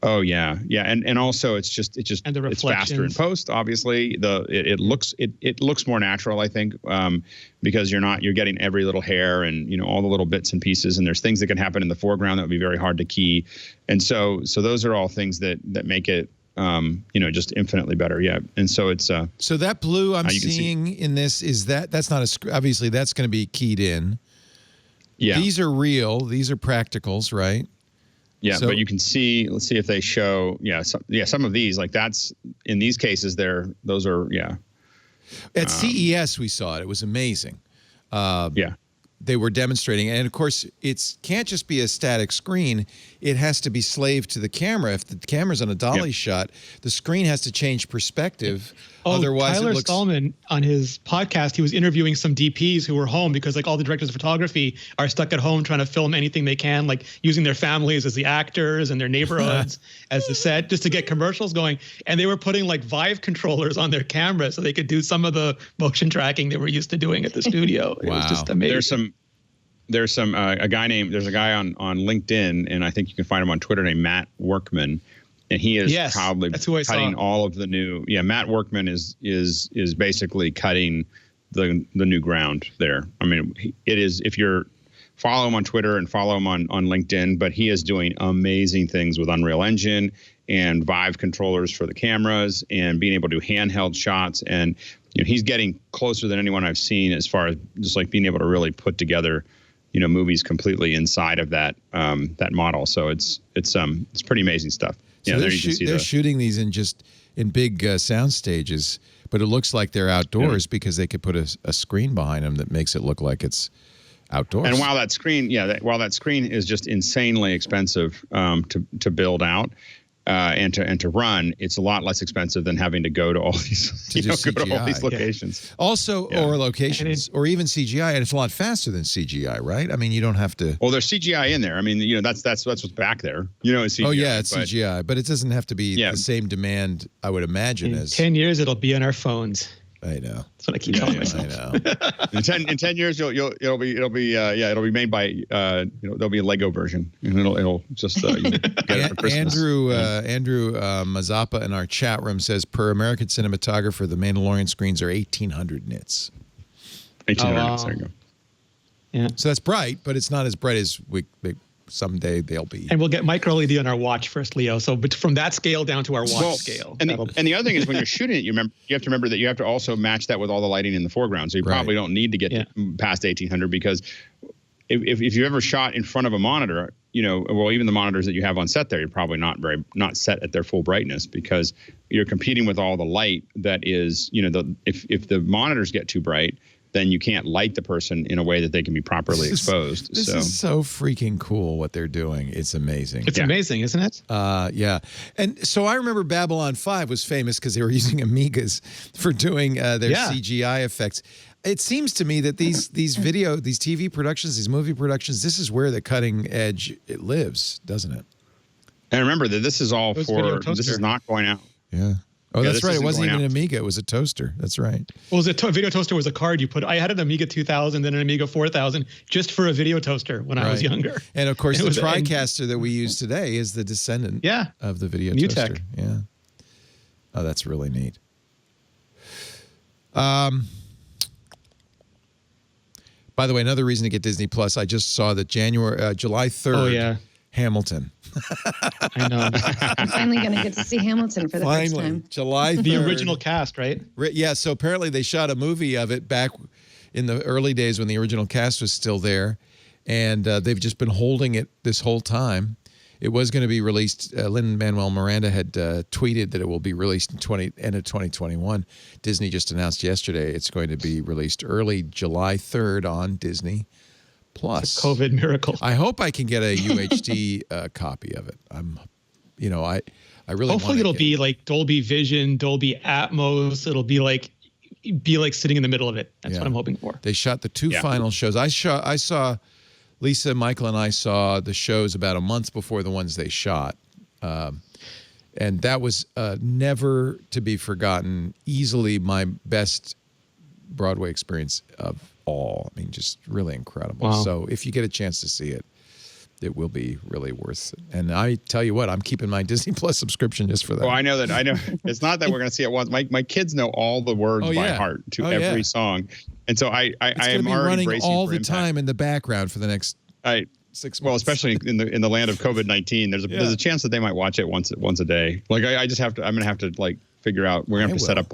Speaker 5: Oh yeah, yeah, and also it's faster in post. Obviously, it looks more natural, I think, because you're getting every little hair and all the little bits and pieces, and there's things that can happen in the foreground that would be very hard to key, and so those are all things that make it. Just infinitely better. Yeah. And so it's
Speaker 1: so that blue I'm seeing in this that's not obviously that's going to be keyed in. Yeah. These are real. These are practicals, right?
Speaker 5: Yeah. So, but you can see, let's see if they show. Yeah. Some of these, like that's in these cases those are.
Speaker 1: At CES, we saw it. It was amazing. They were demonstrating, and of course, it can't just be a static screen. It has to be slaved to the camera. If the camera's on a dolly shot, the screen has to change perspective. Otherwise,
Speaker 6: Tyler Stallman on his podcast, he was interviewing some DPs who were home because all the directors of photography are stuck at home trying to film anything they can, like using their families as the actors and their neighborhoods as the set, just to get commercials going. And they were putting like Vive controllers on their camera so they could do some of the motion tracking they were used to doing at the studio. It was just amazing.
Speaker 5: There's a guy on LinkedIn, and I think you can find him on Twitter, named Matt Workman, and he is probably cutting all of the new. Yeah, Matt Workman is basically cutting the new ground there. I mean, it is, if you're follow him on Twitter and follow him on LinkedIn, but he is doing amazing things with Unreal Engine and Vive controllers for the cameras and being able to do handheld shots. And he's getting closer than anyone I've seen as far as just like being able to really put together, movies completely inside of that model. So it's pretty amazing stuff.
Speaker 1: So they're shooting these in big sound stages, but it looks like they're outdoors because they could put a screen behind them that makes it look like it's outdoors.
Speaker 5: And while that screen, is just insanely expensive to build out and to run, it's a lot less expensive than having to go to all these locations.
Speaker 1: Yeah. Also, or locations, or even CGI, and it's a lot faster than CGI, right? I mean, you don't have to.
Speaker 5: Well, there's CGI in there. I mean, that's what's back there. It's CGI.
Speaker 1: Oh yeah, it's CGI, but it doesn't have to be the same demand, I would imagine.
Speaker 6: In 10 years, it'll be on our phones.
Speaker 1: I know.
Speaker 6: That's what I keep telling myself.
Speaker 1: I know.
Speaker 5: In 10 years, it'll be made by there'll be a Lego version, and it'll just get it for Christmas.
Speaker 1: Andrew Mazapa in our chat room says per American cinematographer, the Mandalorian screens are 1,800 nits.
Speaker 5: 1,800 nits. There you go.
Speaker 6: Yeah.
Speaker 1: So that's bright, but it's not as bright as someday they'll be.
Speaker 6: And we'll get micro LED on our watch first, Leo. So but from that scale down to our watch scale.
Speaker 5: And the other thing is when you're shooting it, you have to remember that you have to also match that with all the lighting in the foreground. So you probably don't need to get past 1,800 because if you ever shot in front of a monitor, even the monitors that you have on set there, you're probably not set at their full brightness because you're competing with all the light that is, if the monitors get too bright, then you can't light the person in a way that they can be properly exposed.
Speaker 1: This is so freaking cool what they're doing. It's amazing.
Speaker 6: It's amazing, isn't it?
Speaker 1: Yeah. And so I remember Babylon 5 was famous because they were using Amigas for doing their CGI effects. It seems to me that these TV productions, these movie productions, this is where the cutting edge it lives, doesn't it?
Speaker 5: And remember that this is all this is not going out.
Speaker 1: Yeah. Oh, that's right. It wasn't even an Amiga. It was a toaster. That's right.
Speaker 6: Well, video toaster was a card you put. I had an Amiga 2000 and an Amiga 4000 just for a video toaster when I was younger.
Speaker 1: And of course, the TriCaster that we use today is the descendant of the video toaster. Yeah. Oh, that's really neat. By the way, another reason to get Disney Plus, I just saw that July 3rd.
Speaker 6: Oh, yeah.
Speaker 1: Hamilton.
Speaker 6: I know.
Speaker 4: I'm finally going to get to see Hamilton for the first time.
Speaker 1: July 3rd.
Speaker 6: The original cast, right?
Speaker 1: Yeah, so apparently they shot a movie of it back in the early days when the original cast was still there, and they've just been holding it this whole time. It was going to be released. Lin-Manuel Miranda had tweeted that it will be released end of 2021. Disney just announced yesterday it's going to be released early July 3rd on Disney Plus.
Speaker 6: It's a COVID miracle.
Speaker 1: I hope I can get a UHD copy of it. I really
Speaker 6: hopefully it'll be like Dolby Vision, Dolby Atmos. It'll be like sitting in the middle of it. That's what I'm hoping for.
Speaker 1: They shot the two final shows. I saw Lisa, Michael, and I saw the shows about a month before the ones they shot. And that was never to be forgotten. Easily my best Broadway experience of all. I mean, just really incredible.
Speaker 6: Wow.
Speaker 1: So if you get a chance to see it, it will be really worth it. And I tell you what, I'm keeping my Disney Plus subscription just for that.
Speaker 5: Well, I know. It's not that we're going to see it once. My kids know all the words by heart to every song. And so I am already
Speaker 1: running all the time in the background for the next 6 months.
Speaker 5: Well, especially in the land of COVID-19, there's a chance that they might watch it once a day. Like I'm going to have to figure out, we're going to have to set up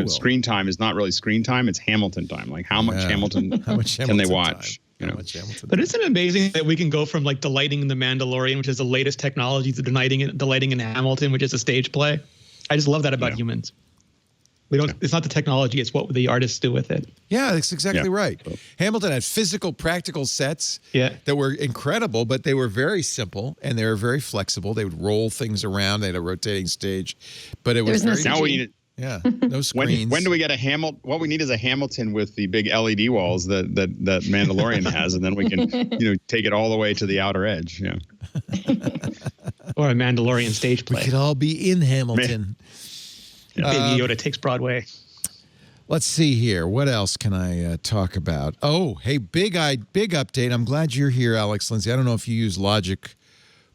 Speaker 5: screen time is not really screen time. It's Hamilton time. Like how much Hamilton can they watch?
Speaker 6: But isn't it amazing that we can go from delighting in The Mandalorian, which is the latest technology, to delighting in Hamilton, which is a stage play? I just love that about humans. It's not the technology, it's what the artists do with it.
Speaker 1: Yeah, that's exactly right. Hamilton had physical, practical sets that were incredible, but they were very simple and they were very flexible. They would roll things around. They had a rotating stage, but it was very.
Speaker 5: Now we need it.
Speaker 1: No screens.
Speaker 5: When do we get a Hamilton? What we need is a Hamilton with the big LED walls that Mandalorian has, and then we can take it all the way to the outer edge. Yeah.
Speaker 6: Or a Mandalorian stage play.
Speaker 1: We could all be in Hamilton.
Speaker 6: Baby Yoda takes Broadway.
Speaker 1: Let's see here. What else can I talk about? Oh, hey, big update. I'm glad you're here, Alex Lindsay. I don't know if you use Logic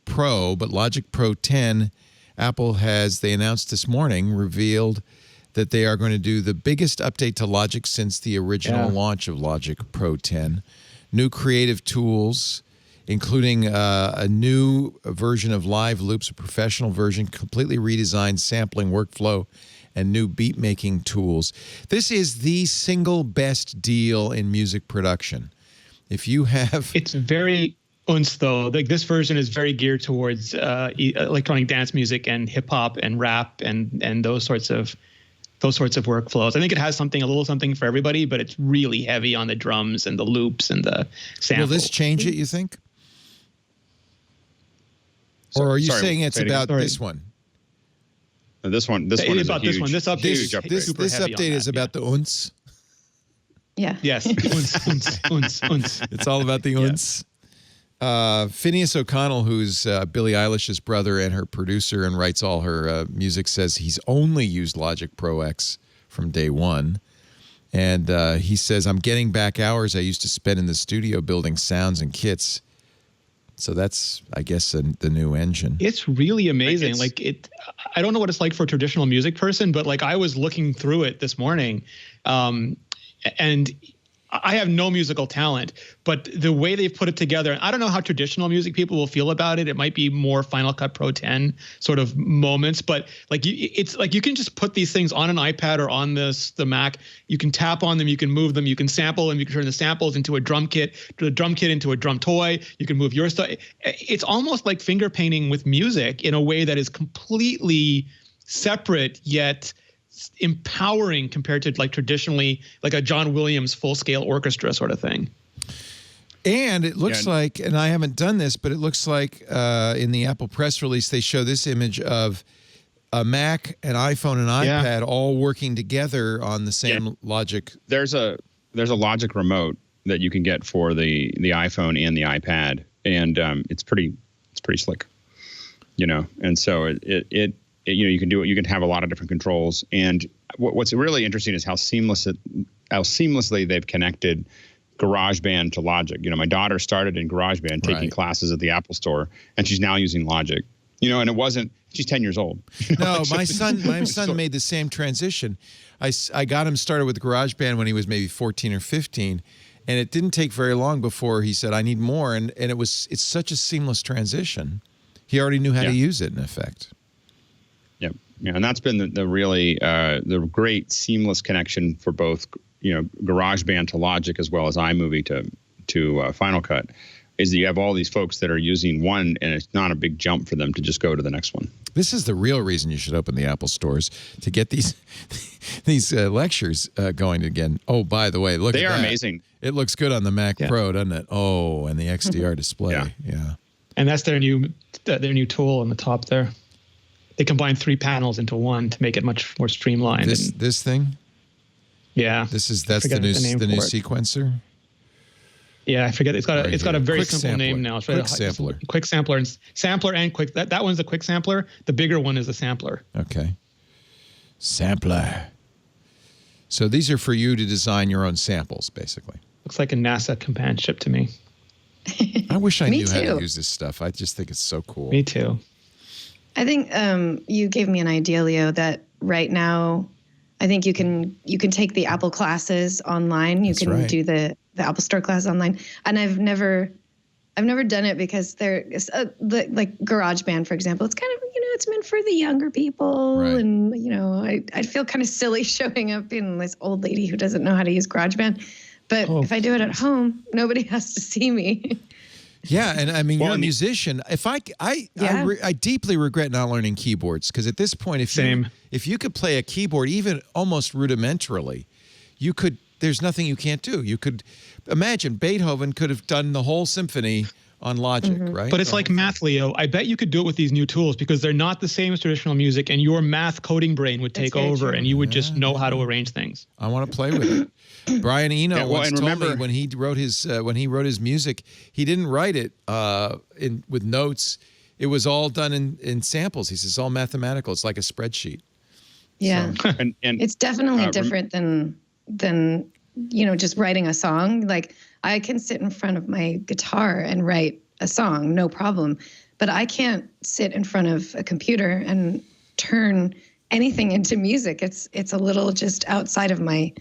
Speaker 1: Pro, but Logic Pro 10, Apple they announced this morning, revealed that they are going to do the biggest update to Logic since the original launch of Logic Pro 10. New creative tools including a new version of Live Loops, a professional version, completely redesigned sampling workflow, and new beat-making tools. This is the single best deal in music production. If you have...
Speaker 6: It's very though. Like, this version is very geared towards electronic dance music and hip-hop and rap and those sorts of workflows. I think it has a little something for everybody, but it's really heavy on the drums and the loops and the samples.
Speaker 1: Will this change it, you think? Or are you saying it's about this one?
Speaker 5: This one is about
Speaker 6: this one. This update
Speaker 1: is about the unts.
Speaker 4: Yeah.
Speaker 6: Yes. Unts.
Speaker 1: It's all about the unts. Phineas O'Connell, who's Billie Eilish's brother and her producer and writes all her music, says he's only used Logic Pro X from day one. And he says, I'm getting back hours I used to spend in the studio building sounds and kits. So that's, I guess, the new engine.
Speaker 6: It's really amazing. I don't know what it's like for a traditional music person, but I was looking through it this morning, and I have no musical talent, but the way they've put it together, I don't know how traditional music people will feel about it. It might be more Final Cut Pro 10 sort of moments, but it's like you can just put these things on an iPad or on the Mac. You can tap on them, you can move them, you can sample them, you can turn the samples into a drum kit, the drum kit into a drum toy. You can move your stuff. It's almost like finger painting with music in a way that is completely separate yet empowering compared to traditionally a John Williams full-scale orchestra sort of thing.
Speaker 1: And it looks like, and I haven't done this, but it looks like in the Apple press release they show this image of a Mac, an iPhone, and iPad all working together on the same Logic.
Speaker 5: There's a Logic remote that you can get for the iPhone and the iPad, and it's pretty slick, And so you can do it. You can have a lot of different controls, and what's really interesting is how seamlessly they've connected GarageBand to Logic. My daughter started in GarageBand taking classes at the Apple Store, and she's now using Logic. And it wasn't. She's 10 years old.
Speaker 1: No, my son made the same transition. I got him started with GarageBand when he was maybe 14 or 15, and it didn't take very long before he said, "I need more," and it's such a seamless transition. He already knew how to use it in effect.
Speaker 5: Yep. Yeah, and that's been the really the great seamless connection for both GarageBand to Logic as well as iMovie to Final Cut, is that you have all these folks that are using one, and it's not a big jump for them to just go to the next one.
Speaker 1: This is the real reason you should open the Apple stores, to get these lectures going again. Oh, by the way,
Speaker 5: they are amazing.
Speaker 1: It looks good on the Mac Pro, doesn't it? Oh, and the XDR display. Yeah.
Speaker 6: And that's their new tool on the top there. They combine 3 panels into one to make it much more streamlined.
Speaker 1: This thing?
Speaker 6: Yeah.
Speaker 1: That's the new sequencer?
Speaker 6: Yeah, I forget. It's got a very simple name now. It's
Speaker 1: quick sampler.
Speaker 6: Quick sampler and quick. That one's a quick sampler. The bigger one is a sampler.
Speaker 1: Okay. Sampler. So these are for you to design your own samples, basically.
Speaker 6: Looks like a NASA command ship to me.
Speaker 1: I wish I knew how to use this stuff. I just think it's so cool.
Speaker 6: Me too.
Speaker 4: I think you gave me an idea, Leo, that right now I think you can take the Apple classes online. You can do the Apple Store class online. And I've never done it because there's like GarageBand, for example. It's kind of, it's meant for the younger people. Right. And, I'd feel kind of silly showing up being this old lady who doesn't know how to use GarageBand. But if I do it at home, nobody has to see me.
Speaker 1: Yeah, and I mean, you're a musician. If I deeply regret not learning keyboards, because at this point, if you could play a keyboard even almost rudimentarily, there's nothing you can't do. You could imagine Beethoven could have done the whole symphony on Logic, right?
Speaker 6: But it's like math, Leo. I bet you could do it with these new tools because they're not the same as traditional music, and your math coding brain would take over, and you would just know how to arrange things.
Speaker 1: I want to play with it. Brian Eno once told me when he wrote his music, he didn't write it with notes. It was all done in samples. He says it's all mathematical. It's like a spreadsheet.
Speaker 4: Yeah,
Speaker 5: so, and
Speaker 4: it's definitely different than just writing a song. Like, I can sit in front of my guitar and write a song, no problem. But I can't sit in front of a computer and turn anything into music. It's a little just outside of my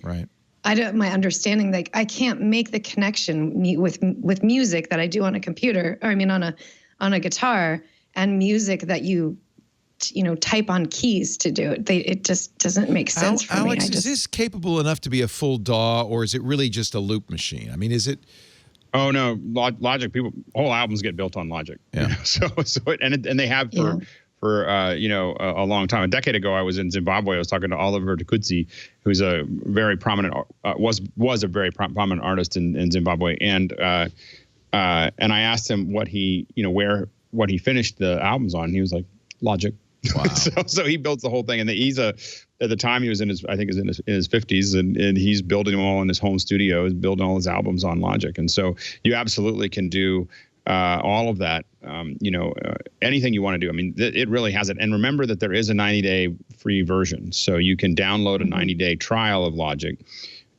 Speaker 4: my understanding, like I can't make the connection with music that I do on a computer, or I mean on a guitar, and music that you type on keys to do it. It just doesn't make sense for me.
Speaker 1: Alex, is this capable enough to be a full DAW, or is it really just a loop machine? I mean, is it?
Speaker 5: Oh no, Logic. Whole albums get built on Logic.
Speaker 1: Yeah.
Speaker 5: And they have for a long time. A decade ago, I was in Zimbabwe. I was talking to Oliver Tukudzi, who's a very prominent was a very prominent artist in Zimbabwe, and I asked him what he finished the albums on. He was like, Logic.
Speaker 1: Wow.
Speaker 5: so he builds the whole thing, and at the time he was in his 50s, and he's building them all in his home studio, is building all his albums on Logic. And so you absolutely can do all of that, anything you want to do. I mean, it really has it. And remember that there is a 90-day free version, so you can download a 90-day trial of Logic,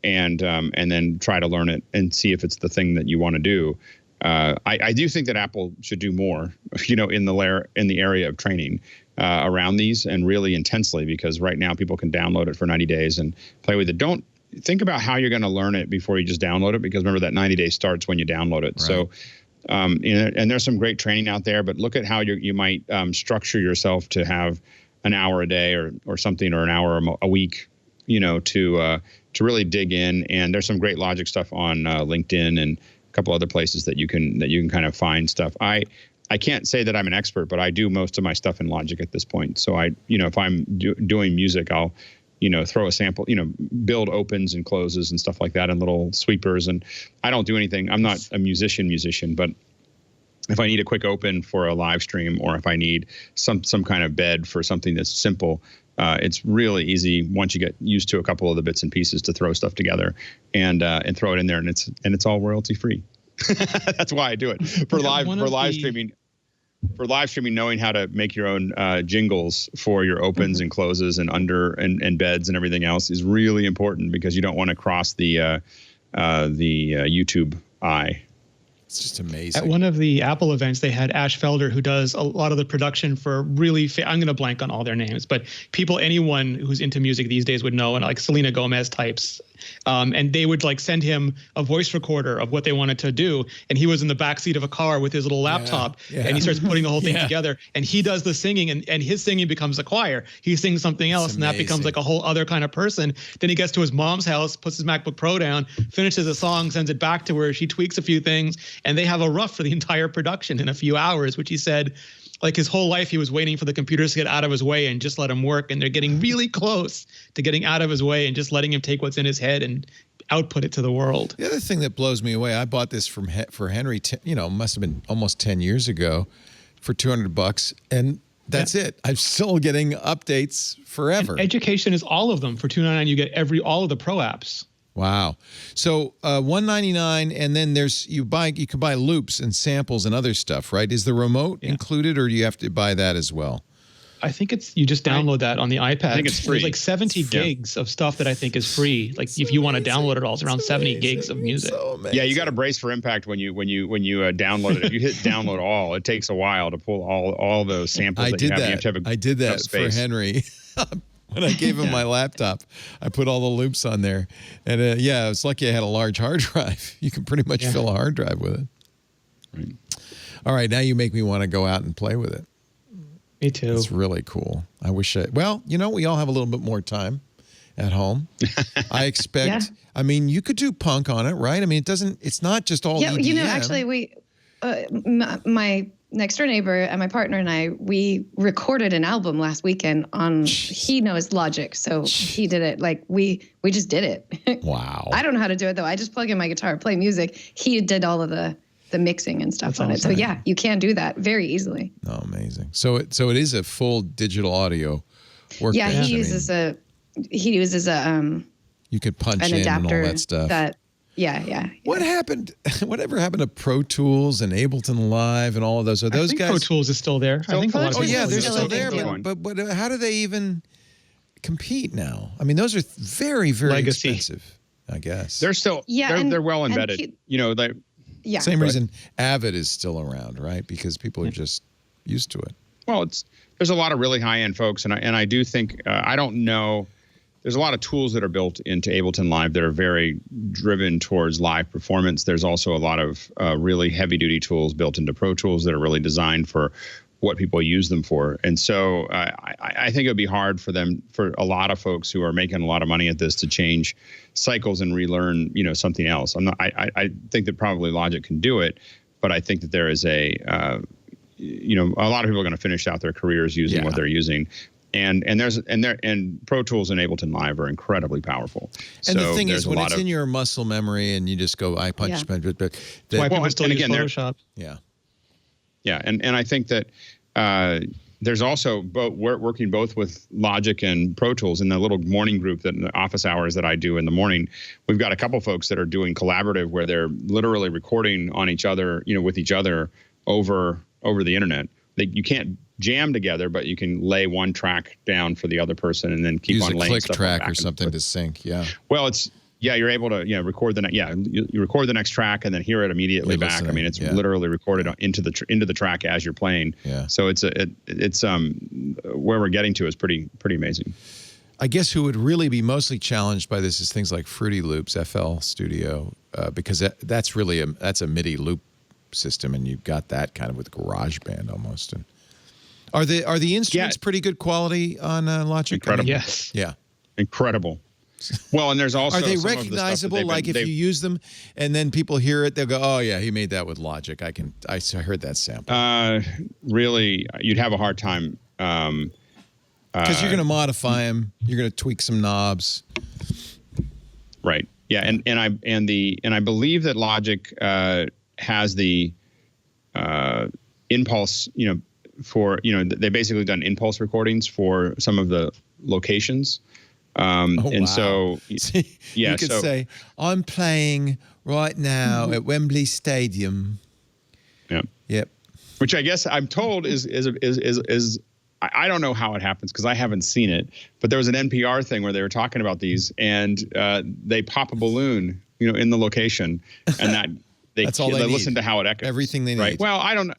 Speaker 5: and then try to learn it and see if it's the thing that you want to do. I do think that Apple should do more, in the area of training around these, and really intensely, because right now people can download it for 90 days and play with it. Don't think about how you're going to learn it before you just download it, because remember that 90 days starts when you download it. Right. So, and there's some great training out there, but look at how you might structure yourself to have an hour a day or something, or an hour a week, to really dig in. And there's some great Logic stuff on LinkedIn and a couple other places that you can kind of find stuff. I can't say that I'm an expert, but I do most of my stuff in Logic at this point. So if I'm doing music, I'll, throw a sample, build opens and closes and stuff like that, and little sweepers. And I don't do anything. I'm not a musician, but if I need a quick open for a live stream, or if I need some kind of bed for something that's simple, it's really easy once you get used to a couple of the bits and pieces to throw stuff together and throw it in there, and it's all royalty free. That's why I do it for live streaming. For live streaming, knowing how to make your own jingles for your opens and closes and under and beds and everything else is really important, because you don't want to cross the YouTube eye.
Speaker 1: It's just amazing.
Speaker 6: At one of the Apple events, they had Ash Felder, who does a lot of the production for really, I'm going to blank on all their names, but anyone who's into music these days would know, and like Selena Gomez types. And they would send him a voice recorder of what they wanted to do. And he was in the backseat of a car with his little laptop, and he starts putting the whole thing together, and he does the singing, and his singing becomes a choir. He sings something else, and that becomes like a whole other kind of person. Then he gets to his mom's house, puts his MacBook Pro down, finishes a song, sends it back to her. She tweaks a few things, and they have a rough for the entire production in a few hours, which he said, his whole life he was waiting for the computers to get out of his way and just let him work. And they're getting really close to getting out of his way and just letting him take what's in his head and output it to the world.
Speaker 1: The other thing that blows me away, I bought this for Henry, must have been almost 10 years ago for $200, and that's it. I'm still getting updates forever.
Speaker 6: And education is all of them. For $299, you get all of the Pro apps.
Speaker 1: Wow. So $199, and then you can buy loops and samples and other stuff, right? Is the remote included, or do you have to buy that as well?
Speaker 6: I think you just download that on the iPad.
Speaker 5: I think it's free.
Speaker 6: There's 70 gigs of stuff that I think is free. If you want to download it all, it's around 70 gigs of music.
Speaker 1: So
Speaker 5: yeah, you got to brace for impact when you download it. If you hit download all, it takes a while to pull all those samples that you have. You have to have
Speaker 1: I did that for Henry. When I gave him my laptop, I put all the loops on there. And I was lucky I had a large hard drive. You can pretty much fill a hard drive with it. Right. All right, now you make me want to go out and play with it.
Speaker 6: Me too.
Speaker 1: It's really cool. I wish we all have a little bit more time at home. I expect, I mean, you could do punk on it, right? I mean, it's not just all EDM.
Speaker 4: Actually, my next door neighbor and my partner and I, we recorded an album last weekend he knows Logic. So he did it. We just did it.
Speaker 1: Wow.
Speaker 4: I don't know how to do it though. I just plug in my guitar, play music. He did all of the mixing and stuff on it. So yeah, you can do that very easily.
Speaker 1: Oh, amazing. So it is a full digital audio work.
Speaker 4: Yeah. He uses a
Speaker 1: you could punch
Speaker 4: an
Speaker 1: in
Speaker 4: adapter
Speaker 1: and all that stuff.
Speaker 4: Whatever
Speaker 1: happened to Pro Tools and Ableton Live and all of those? Are those guys?
Speaker 6: Pro Tools is still there. I think a lot of people
Speaker 1: they're still there. But how do they even compete now? I mean, those are very, very
Speaker 6: legacy.
Speaker 1: Expensive, I guess.
Speaker 5: They're still they're well embedded.
Speaker 1: Same reason Avid is still around, right? Because people are just used to it.
Speaker 5: Well, there's a lot of really high end folks, and I do think I don't know. there's a lot of tools that are built into Ableton Live that are very driven towards live performance. There's also a lot of really heavy duty tools built into Pro Tools that are really designed for what people use them for. And so I think it would be hard for a lot of folks who are making a lot of money at this to change cycles and relearn, something else. I think that probably Logic can do it, but I think that there is a lot of people are going to finish out their careers using what they're using. And Pro Tools and Ableton Live are incredibly powerful.
Speaker 1: And the thing is, when it's in your muscle memory and you just go, I punch,
Speaker 6: why people still use Photoshop.
Speaker 5: Yeah, and I think that there's also working both with Logic and Pro Tools in the little morning group that in the office hours that I do in the morning. We've got a couple folks that are doing collaborative where they're literally recording on each other, with each other over the internet. You can't jam together, but you can lay one track down for the other person and then keep on laying
Speaker 1: use a click
Speaker 5: stuff
Speaker 1: track or something to sync. Yeah.
Speaker 5: Well, you're able to record the you record the next track and then hear it immediately back. I mean, it's literally recorded into the track as you're playing.
Speaker 1: Yeah.
Speaker 5: So it's where we're getting to is pretty amazing.
Speaker 1: I guess who would really be mostly challenged by this is things like Fruity Loops, FL Studio, because that's a MIDI loop system, and you've got that kind of with GarageBand almost. And are the instruments pretty good quality on Logic?
Speaker 5: Incredible.
Speaker 6: Yes.
Speaker 1: Yeah.
Speaker 5: Incredible. Well, and there's also
Speaker 1: are they recognizable? Like if you use them and then people hear it, they'll go, "Oh yeah, he made that with Logic." I heard that sample.
Speaker 5: Really, you'd have a hard time
Speaker 1: because you're going to modify them. You're going to tweak some knobs.
Speaker 5: Right. Yeah, and I believe that Logic has the impulse. For they basically done impulse recordings for some of the locations. So
Speaker 1: you could say, I'm playing right now at Wembley Stadium. Yep.
Speaker 5: Which I guess I'm told is I don't know how it happens because I haven't seen it, but there was an NPR thing where they were talking about these and they pop a balloon, in the location and that they listen to how it echoes.
Speaker 1: Everything they need.
Speaker 5: Right. Well, I don't know.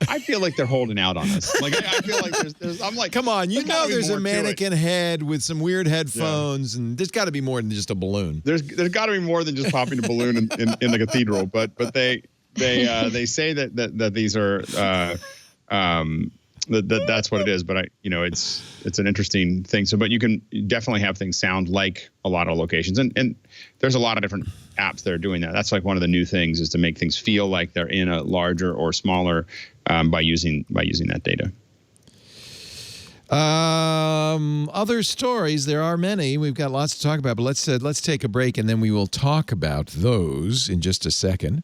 Speaker 5: I feel like they're holding out on us. Like I feel like there's I'm like,
Speaker 1: come on, there's a mannequin head with some weird headphones, and there's got to be more than just a balloon.
Speaker 5: There's got to be more than just popping a balloon in the cathedral. But they say that these are that's what it is. But it's an interesting thing. So, but you can definitely have things sound like a lot of locations, and there's a lot of different apps that are doing that. That's like one of the new things is to make things feel like they're in a larger or smaller by using that data.
Speaker 1: Other stories, there are many. We've got lots to talk about, but let's take a break and then we will talk about those in just a second.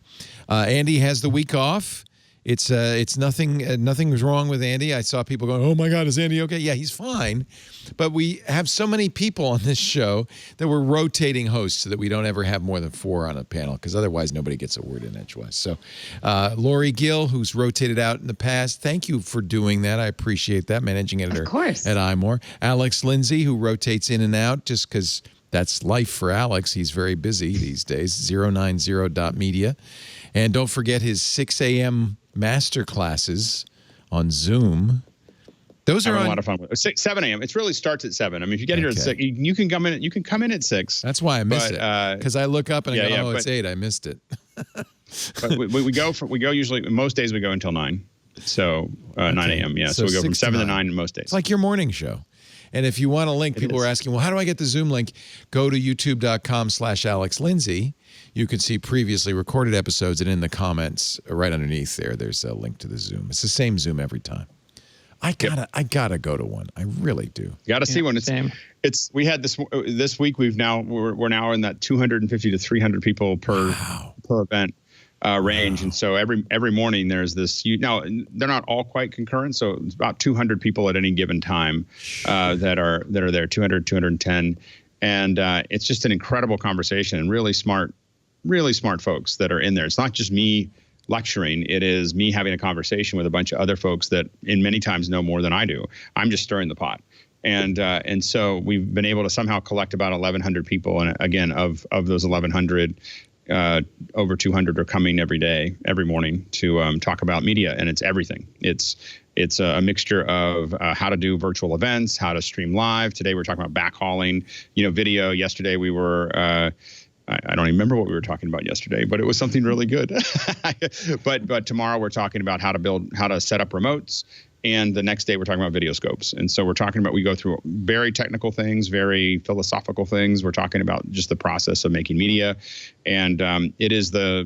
Speaker 1: Andy has the week off. It's nothing's wrong with Andy. I saw people going, "Oh my God, is Andy okay?" Yeah, he's fine. But we have so many people on this show that we're rotating hosts so that we don't ever have more than 4 on a panel because otherwise nobody gets a word in edgewise. So Lori Gill, who's rotated out in the past, thank you for doing that. I appreciate that, managing editor at iMore. Alex Lindsay, who rotates in and out just because that's life for Alex. He's very busy these days, 090.media. And don't forget his 6 a.m. master classes on Zoom. Those are
Speaker 5: a lot of fun. 7 a.m. It really starts at 7. I mean, if you get here at 6, you can come in. You can come in at 6.
Speaker 1: That's why I miss it because I look up and I go, it's 8. I missed it.
Speaker 5: But we go usually. Most days we go until 9. So 9 a.m. Yeah. So we go from 7 to 9 most days.
Speaker 1: It's like your morning show. And if you want a link, people are asking, well, how do I get the Zoom link? Go to youtube.com/Alex Lindsay. You can see previously recorded episodes, and in the comments right underneath there's a link to the Zoom. It's the same Zoom every time. I gotta go to one. I really do.
Speaker 5: You gotta see one. We had this week. We're now in that 250 to 300 people per event range, and so every morning there's this. Now they're not all quite concurrent, so it's about 200 people at any given time that are there. 200, 210, and it's just an incredible conversation and really smart folks that are in there. It's not just me lecturing. It is me having a conversation with a bunch of other folks that in many times know more than I do. I'm just stirring the pot. And so we've been able to somehow collect about 1,100 people. And again, of those 1,100, over 200 are coming every morning to talk about media, and it's everything. It's It's a mixture of how to do virtual events, how to stream live. Today we're talking about backhauling, video. Yesterday we were. I don't even remember what we were talking about yesterday, but it was something really good. But tomorrow we're talking about how to set up remotes. And the next day we're talking about video scopes. And so we go through very technical things, very philosophical things. We're talking about just the process of making media. And it is I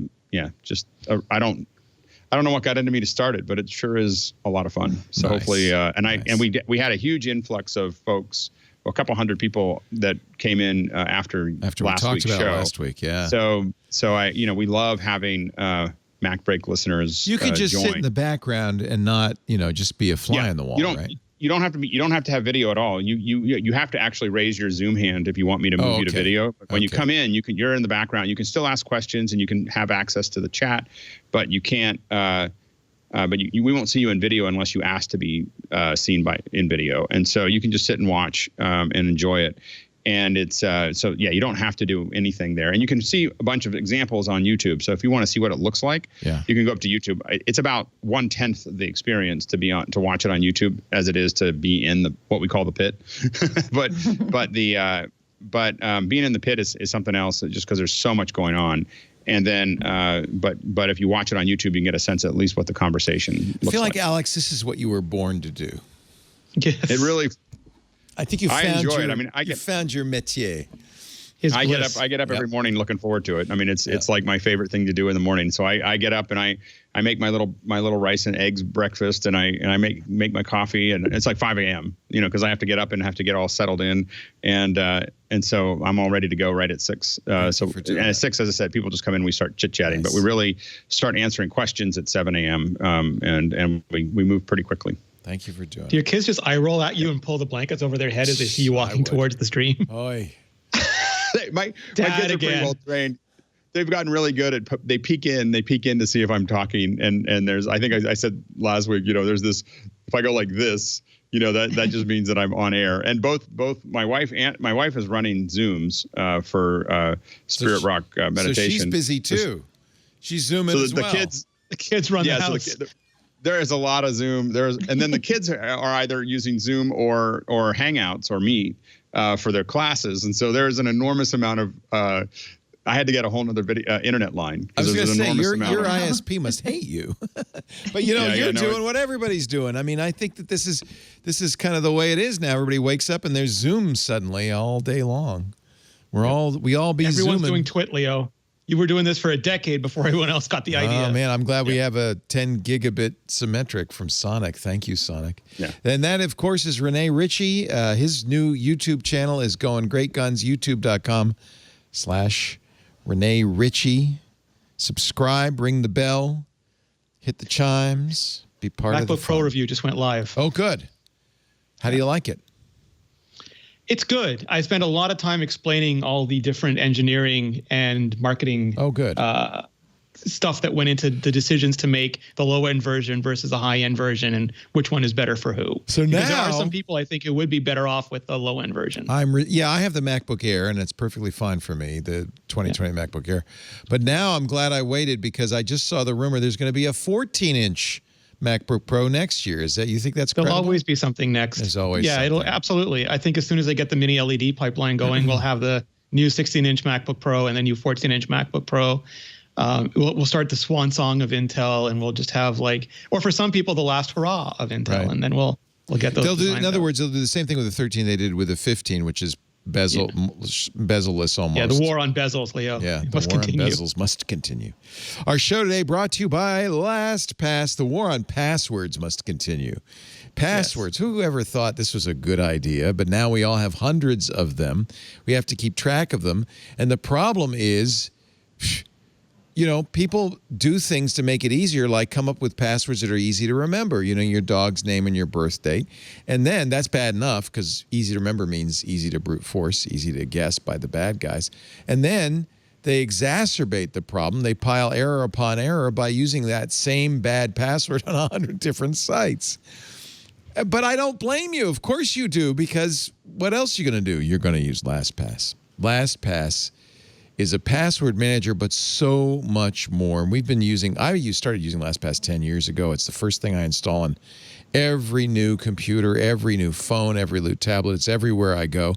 Speaker 5: don't know what got into me to start it, but it sure is a lot of fun. So nice. Hopefully, and we had a huge influx of folks, a couple hundred people that came in after last week's show.
Speaker 1: Last week, yeah.
Speaker 5: So we love having MacBreak listeners.
Speaker 1: You could just sit in the background and not, just be a fly on the wall, right?
Speaker 5: You don't have to have video at all. You have to actually raise your Zoom hand if you want me to move you to video. But when you come in, you're in the background. You can still ask questions and you can have access to the chat, but you can't. We won't see you in video unless you ask to be seen in video. And so you can just sit and watch and enjoy it. And it's you don't have to do anything there. And you can see a bunch of examples on YouTube. So if you want to see what it looks like, you can go up to YouTube. It's about 1/10 of the experience to watch it on YouTube as it is to be in what we call the pit. but being in the pit is something else, just because there's so much going on. And then, but if you watch it on YouTube, you can get a sense at least what the conversation looks like.
Speaker 1: I feel like, Alex, this is what you were born to do.
Speaker 6: Yes.
Speaker 5: It really.
Speaker 1: I think you found
Speaker 5: enjoy it. I mean,
Speaker 1: you found your métier.
Speaker 5: I get up every morning looking forward to it. I mean, it's like my favorite thing to do in the morning. So I get up and I make my little rice and eggs breakfast, and I make my coffee, and it's like 5 a.m. Because I have to get up and have to get all settled in, and so I'm all ready to go right at 6. At 6, as I said, people just come in and we start chit chatting, but we really start answering questions at 7 a.m. And we move pretty quickly.
Speaker 1: Thank you for doing it.
Speaker 6: Do your kids just eye roll at you and pull the blankets over their head as they see you walking towards the stream?
Speaker 1: Oy.
Speaker 5: my kids are pretty well trained. They've gotten really good at they peek in to see if I'm talking, and there's, I think I said last week, there's this, if I go like this, that just means that I'm on air. And both my wife is running Zooms for Spirit Rock meditation.
Speaker 1: So she's busy too. She's Zooming as well.
Speaker 6: The kids run the house.
Speaker 5: So there is a lot of Zoom. And then the kids are either using Zoom or Hangouts or Meet for their classes. And so there's an enormous amount of. I had to get a whole other internet line.
Speaker 1: I was going to say your ISP must hate you, but you're doing what everybody's doing. I mean, I think that this is kind of the way it is now. Everybody wakes up and there's Zoom suddenly all day long. Everyone's
Speaker 6: Zooming. Doing Twit, Leo. You were doing this for a decade before everyone else got the idea.
Speaker 1: Oh, man, I'm glad we have a 10 gigabit symmetric from Sonic. Thank you, Sonic.
Speaker 5: Yeah.
Speaker 1: And that, of course, is Rene Ritchie. His new YouTube channel is going great guns, youtube.com/Rene Ritchie. Subscribe, ring the bell, hit the chimes, be part of the
Speaker 6: MacBook Pro review just went live.
Speaker 1: Oh, good. How do you like it?
Speaker 6: It's good. I spent a lot of time explaining all the different engineering and marketing stuff that went into the decisions to make the low-end version versus the high-end version, and which one is better for who.
Speaker 1: So
Speaker 6: because there are some people I think it would be better off with the low-end version.
Speaker 1: I have the MacBook Air, and it's perfectly fine for me, the 2020 MacBook Air. But now I'm glad I waited, because I just saw the rumor there's going to be a 14-inch MacBook Pro next year. You think that's credible?
Speaker 6: There'll always be something next.
Speaker 1: There's always something.
Speaker 6: It'll absolutely. I think as soon as they get the mini LED pipeline going, we'll have the new 16-inch MacBook Pro and the new 14-inch MacBook Pro. We'll start the swan song of Intel, and we'll just have or for some people, the last hurrah of Intel, and then we'll get those.
Speaker 1: In other words, they'll do the same thing with the 13 they did with the 15, which is bezel-less almost.
Speaker 6: Yeah, the war on bezels, Leo.
Speaker 1: Yeah, the war on bezels must continue. Our show today brought to you by LastPass. The war on passwords must continue. Passwords. Yes. Who ever thought this was a good idea? But now we all have hundreds of them. We have to keep track of them. And the problem is, people do things to make it easier, like come up with passwords that are easy to remember, your dog's name and your birth date. And then that's bad enough, because easy to remember means easy to brute force, easy to guess by the bad guys. And then they exacerbate the problem. They pile error upon error by using that same bad password on 100 different sites. But I don't blame you. Of course you do, because what else are you going to do? You're going to use LastPass. LastPass is a password manager, but so much more. And I started using LastPass 10 years ago. It's the first thing I install on every new computer, every new phone, every new tablet. It's everywhere I go,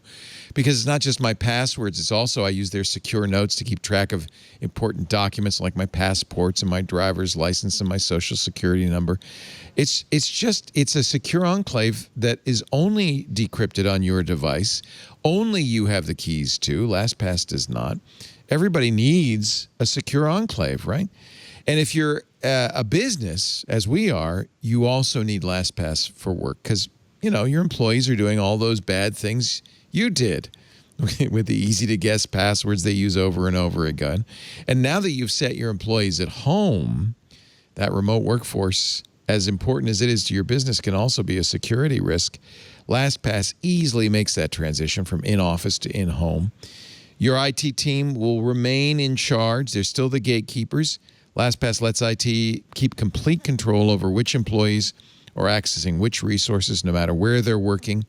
Speaker 1: because it's not just my passwords. It's also I use their secure notes to keep track of important documents like my passports and my driver's license and my social security number. It's a secure enclave that is only decrypted on your device. Only you have the keys to. LastPass does not. Everybody needs a secure enclave, right? And if you're a business, as we are, you also need LastPass for work, because, your employees are doing all those bad things you did with the easy-to-guess passwords they use over and over again. And now that you've set your employees at home, that remote workforce, as important as it is to your business, can also be a security risk. LastPass easily makes that transition from in-office to in-home. Your IT team will remain in charge. They're still the gatekeepers. LastPass lets IT keep complete control over which employees are accessing which resources, no matter where they're working.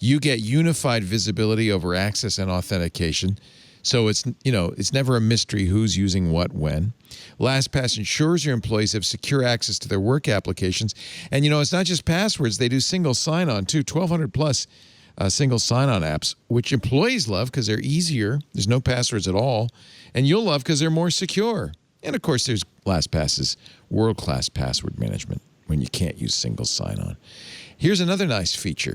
Speaker 1: You get unified visibility over access and authentication. So it's never a mystery who's using what when. LastPass ensures your employees have secure access to their work applications. And, it's not just passwords. They do single sign-on, too. 1,200 plus single sign-on apps, which employees love because they're easier. There's no passwords at all. And you'll love because they're more secure. And, of course, there's LastPass's world-class password management when you can't use single sign-on. Here's another nice feature.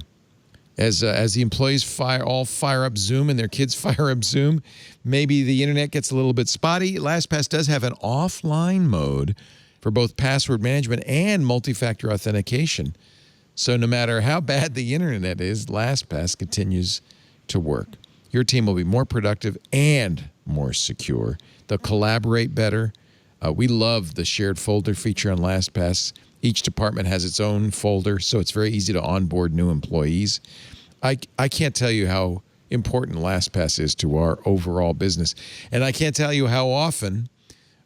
Speaker 1: As the employees fire up Zoom and their kids fire up Zoom, maybe the internet gets a little bit spotty. LastPass does have an offline mode for both password management and multi-factor authentication. So no matter how bad the internet is, LastPass continues to work. Your team will be more productive and more secure. They'll collaborate better. We love the shared folder feature on LastPass. Each department has its own folder, so it's very easy to onboard new employees. I can't tell you how important LastPass is to our overall business. And I can't tell you how often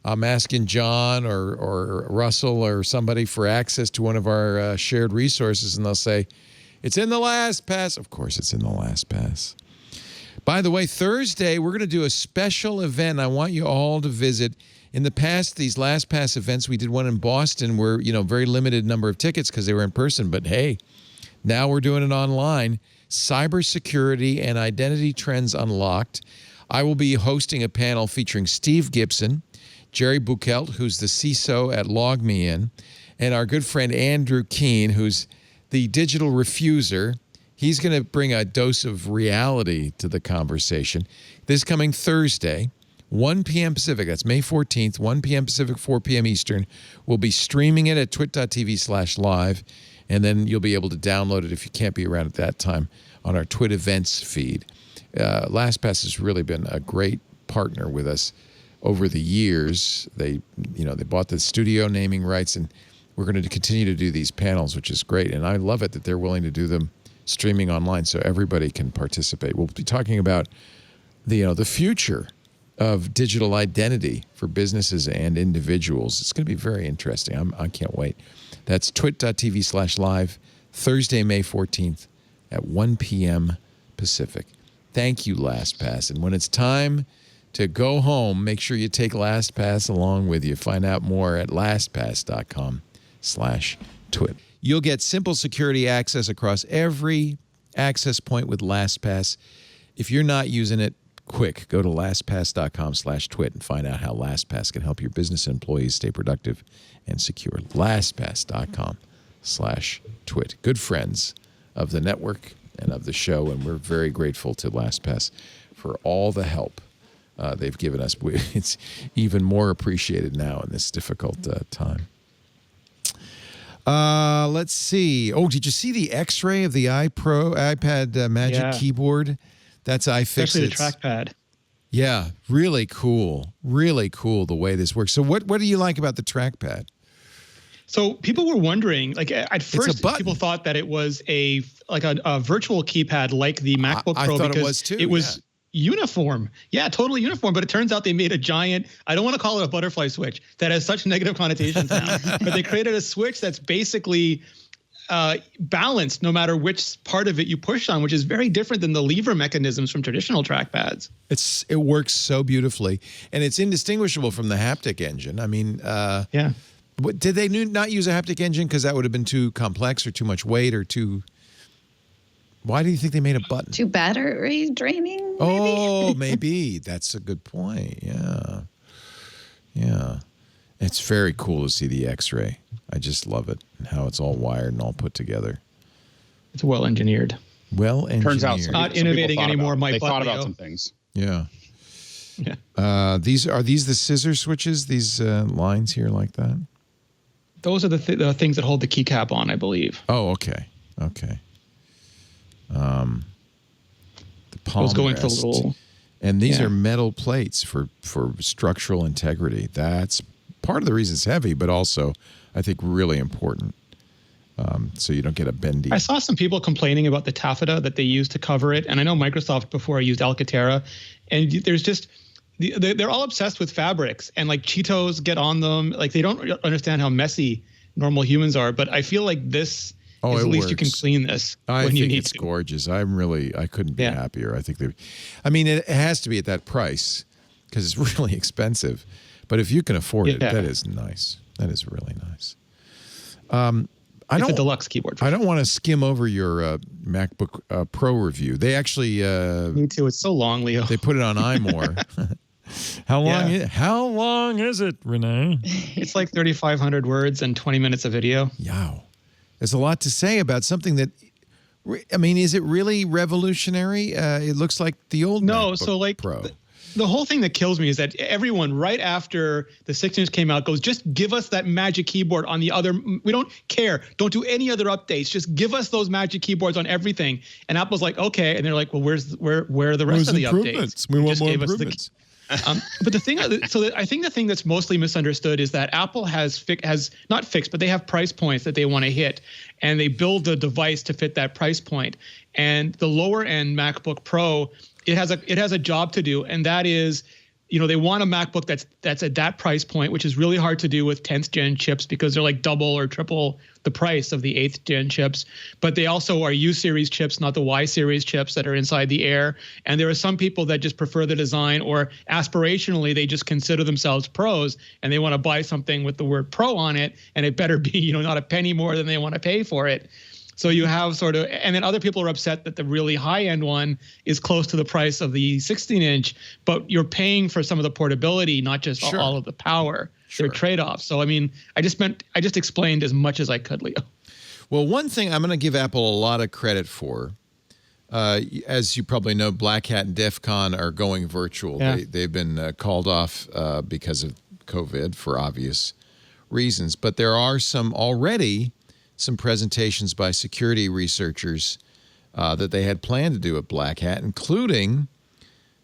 Speaker 1: I'm asking John or Russell or somebody for access to one of our shared resources, and they'll say, it's in the LastPass. Of course it's in the LastPass. By the way, Thursday, we're going to do a special event I want you all to visit. In the past, these LastPass events, we did one in Boston where, very limited number of tickets because they were in person. But hey, now we're doing it online. Cybersecurity and Identity Trends Unlocked. I will be hosting a panel featuring Steve Gibson, Jerry Buchelt, who's the CISO at LogMeIn, and our good friend Andrew Keene, who's the digital refuser. He's going to bring a dose of reality to the conversation. This coming Thursday, 1 p.m. Pacific, that's May 14th, 1 p.m. Pacific, 4 p.m. Eastern. We'll be streaming it at twit.tv/live, and then you'll be able to download it if you can't be around at that time on our Twit events feed. LastPass has really been a great partner with us over the years. They bought the studio naming rights, and we're going to continue to do these panels, which is great. And I love it that they're willing to do them streaming online so everybody can participate. We'll be talking about the future of digital identity for businesses and individuals. It's going to be very interesting. I can't wait. That's twit.tv/live, Thursday, May 14th at 1 p.m. Pacific. Thank you, LastPass. And when it's time to go home, make sure you take LastPass along with you. Find out more at lastpass.com/twit. You'll get simple security access across every access point with LastPass. If you're not using it, quick, go to lastpass.com/twit and find out how LastPass can help your business employees stay productive and secure. lastpass.com/twit. Good friends of the network and of the show, and we're very grateful to LastPass for all the help they've given us. It's even more appreciated now in this difficult time. Let's see. Oh, did you see the X-ray of the iPad Magic Keyboard? That's iFixit.
Speaker 6: Especially the trackpad.
Speaker 1: Yeah, really cool. Really cool the way this works. So what do you like about the trackpad?
Speaker 6: So people were wondering, like at first people thought that it was a virtual keypad like the MacBook Pro.
Speaker 1: I thought
Speaker 6: because
Speaker 1: it was too.
Speaker 6: It was uniform. Yeah, totally uniform. But it turns out they made a giant, I don't want to call it a butterfly switch. That has such negative connotations now. But they created a switch that's basically balanced no matter which part of it you push on, which is very different than the lever mechanisms from traditional trackpads.
Speaker 1: It works so beautifully, and it's indistinguishable from the haptic engine. I mean, Did they not use a haptic engine because that would have been too complex or too much weight or too? Why do you think they made a button?
Speaker 4: Too battery draining? Maybe?
Speaker 1: Oh, maybe. That's a good point. Yeah. Yeah. It's very cool to see the X-ray. I just love it and how it's all wired and all put together.
Speaker 6: It's well engineered.
Speaker 1: Well engineered.
Speaker 5: Turns out
Speaker 6: not innovating anymore.
Speaker 5: They thought about some things.
Speaker 1: Yeah.
Speaker 6: Yeah.
Speaker 1: Are these the scissor switches? These lines here like that?
Speaker 6: Those are the things that hold the keycap on, I believe.
Speaker 1: Oh, okay. Okay. The palm
Speaker 6: Those going
Speaker 1: rest.
Speaker 6: for a little.
Speaker 1: And these are metal plates for structural integrity. That's part of the reason it's heavy, but also, I think, really important. So you don't get a bendy.
Speaker 6: I saw some people complaining about the taffeta that they use to cover it. And I know Microsoft before used Alcantara. And there's just, they're all obsessed with fabrics. And like Cheetos get on them. Like they don't understand how messy normal humans are. But I feel like this is at least you can clean this when you need
Speaker 1: it's
Speaker 6: to.
Speaker 1: Gorgeous. I couldn't be happier. I think it has to be at that price because it's really expensive. But if you can afford it, that is nice. That is really nice.
Speaker 6: It's a deluxe keyboard.
Speaker 1: I don't want to skim over your MacBook Pro review. They actually
Speaker 6: me too. It's so long, Leo.
Speaker 1: They put it on iMore. How long is it, Rene?
Speaker 6: It's like 3,500 words and 20 minutes of video.
Speaker 1: Yow. There's a lot to say about something that, I mean, is it really revolutionary? It looks like the old MacBook Pro.
Speaker 6: The whole thing that kills me is that everyone right after the 6-inch came out goes, just give us that magic keyboard on the other. We don't care. Don't do any other updates. Just give us those magic keyboards on everything. And Apple's like, okay. And they're like, well, where are the rest of the updates?
Speaker 1: We want more improvements.
Speaker 6: But the thing, I think the thing that's mostly misunderstood is that Apple has not fixed, but they have price points that they want to hit, and they build the device to fit that price point. And the lower end MacBook Pro, it has a job to do, and that is, they want a MacBook that's at that price point, which is really hard to do with 10th gen chips because they're like double or triple the price of the 8th gen chips. But they also are U series chips, not the Y series chips that are inside the Air. And there are some people that just prefer the design, or aspirationally they just consider themselves pros and they want to buy something with the word pro on it, and it better be not a penny more than they want to pay for it. So you have sort of, and then other people are upset that the really high-end one is close to the price of the 16-inch, but you're paying for some of the portability, not just all of the power. They're trade-offs. So I mean, I just explained as much as I could, Leo.
Speaker 1: Well, one thing I'm going to give Apple a lot of credit for, as you probably know, Black Hat and DEF CON are going virtual. Yeah. They've been called off because of COVID for obvious reasons, but there are some presentations by security researchers that they had planned to do at Black Hat, including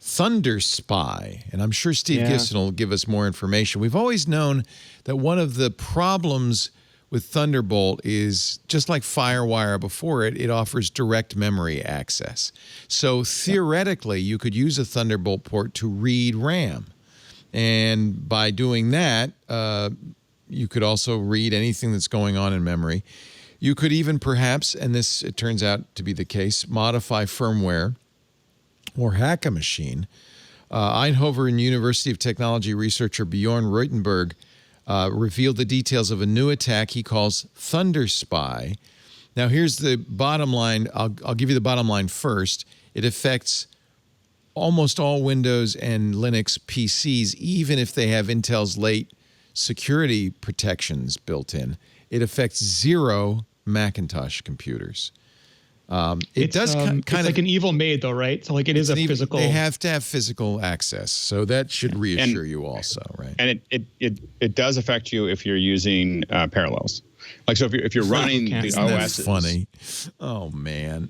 Speaker 1: ThunderSpy. And I'm sure Steve Gibson will give us more information. We've always known that one of the problems with Thunderbolt is, just like FireWire before it, it offers direct memory access. So theoretically, you could use a Thunderbolt port to read RAM. And by doing that, you could also read anything that's going on in memory. You could even perhaps, and this it turns out to be the case, modify firmware or hack a machine. Eindhoven University of Technology researcher Bjorn Reutenberg revealed the details of a new attack he calls ThunderSpy. Now, here's the bottom line. I'll give you the bottom line first. It affects almost all Windows and Linux PCs, even if they have Intel's late security protections built in. It affects 0 Macintosh computers. It does kind of
Speaker 6: like an evil maid, though, right? So like it is a physical.
Speaker 1: They have to have physical access, so that should reassure you also, right?
Speaker 5: And it does affect you if you're using parallels. Like so, if you're running the OS,
Speaker 1: that's funny. Oh man.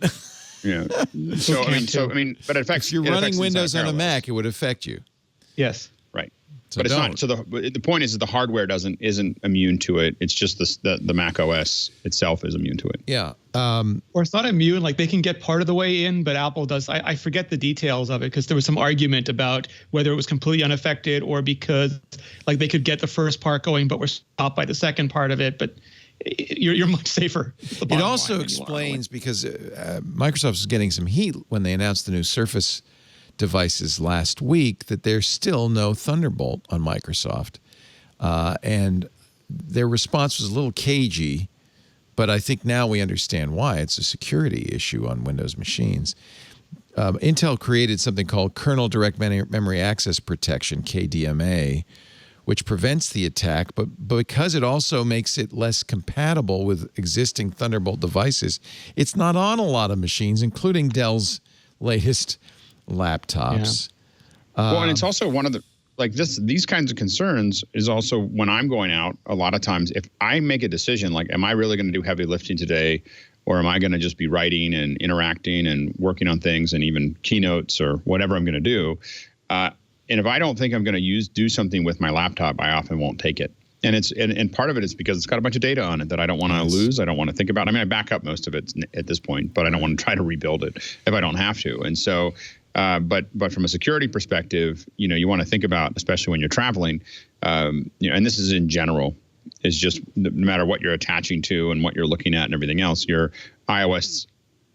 Speaker 5: Yeah. So I mean, but it affects.
Speaker 1: If you're running Windows on a Mac, it would affect you.
Speaker 6: Yes.
Speaker 5: Right. So but it's not. So the point is that the hardware isn't immune to it. It's just the Mac OS itself is immune to it.
Speaker 1: Yeah.
Speaker 6: Or it's not immune. Like they can get part of the way in, but Apple does. I forget the details of it because there was some argument about whether it was completely unaffected or because like they could get the first part going, but were stopped by the second part of it. But you're much safer.
Speaker 1: It also explains because Microsoft was getting some heat when they announced the new Surface devices last week that there's still no Thunderbolt on Microsoft. And their response was a little cagey, but I think now we understand why. It's a security issue on Windows machines. Intel created something called Kernel Direct Memory Access Protection, KDMA, which prevents the attack, but because it also makes it less compatible with existing Thunderbolt devices, it's not on a lot of machines, including Dell's latest laptops.
Speaker 5: Yeah. Well, and it's also one of the, like these kinds of concerns is also when I'm going out, a lot of times, if I make a decision, like, am I really going to do heavy lifting today? Or am I going to just be writing and interacting and working on things and even keynotes or whatever I'm going to do? And if I don't think I'm going to do something with my laptop, I often won't take it. And and part of it is because it's got a bunch of data on it that I don't want to lose. I don't want to think about. I mean, I back up most of it at this point, but I don't want to try to rebuild it if I don't have to. And so, but from a security perspective, you want to think about, especially when you're traveling, and this is in general, is just no matter what you're attaching to and what you're looking at and everything else, your iOS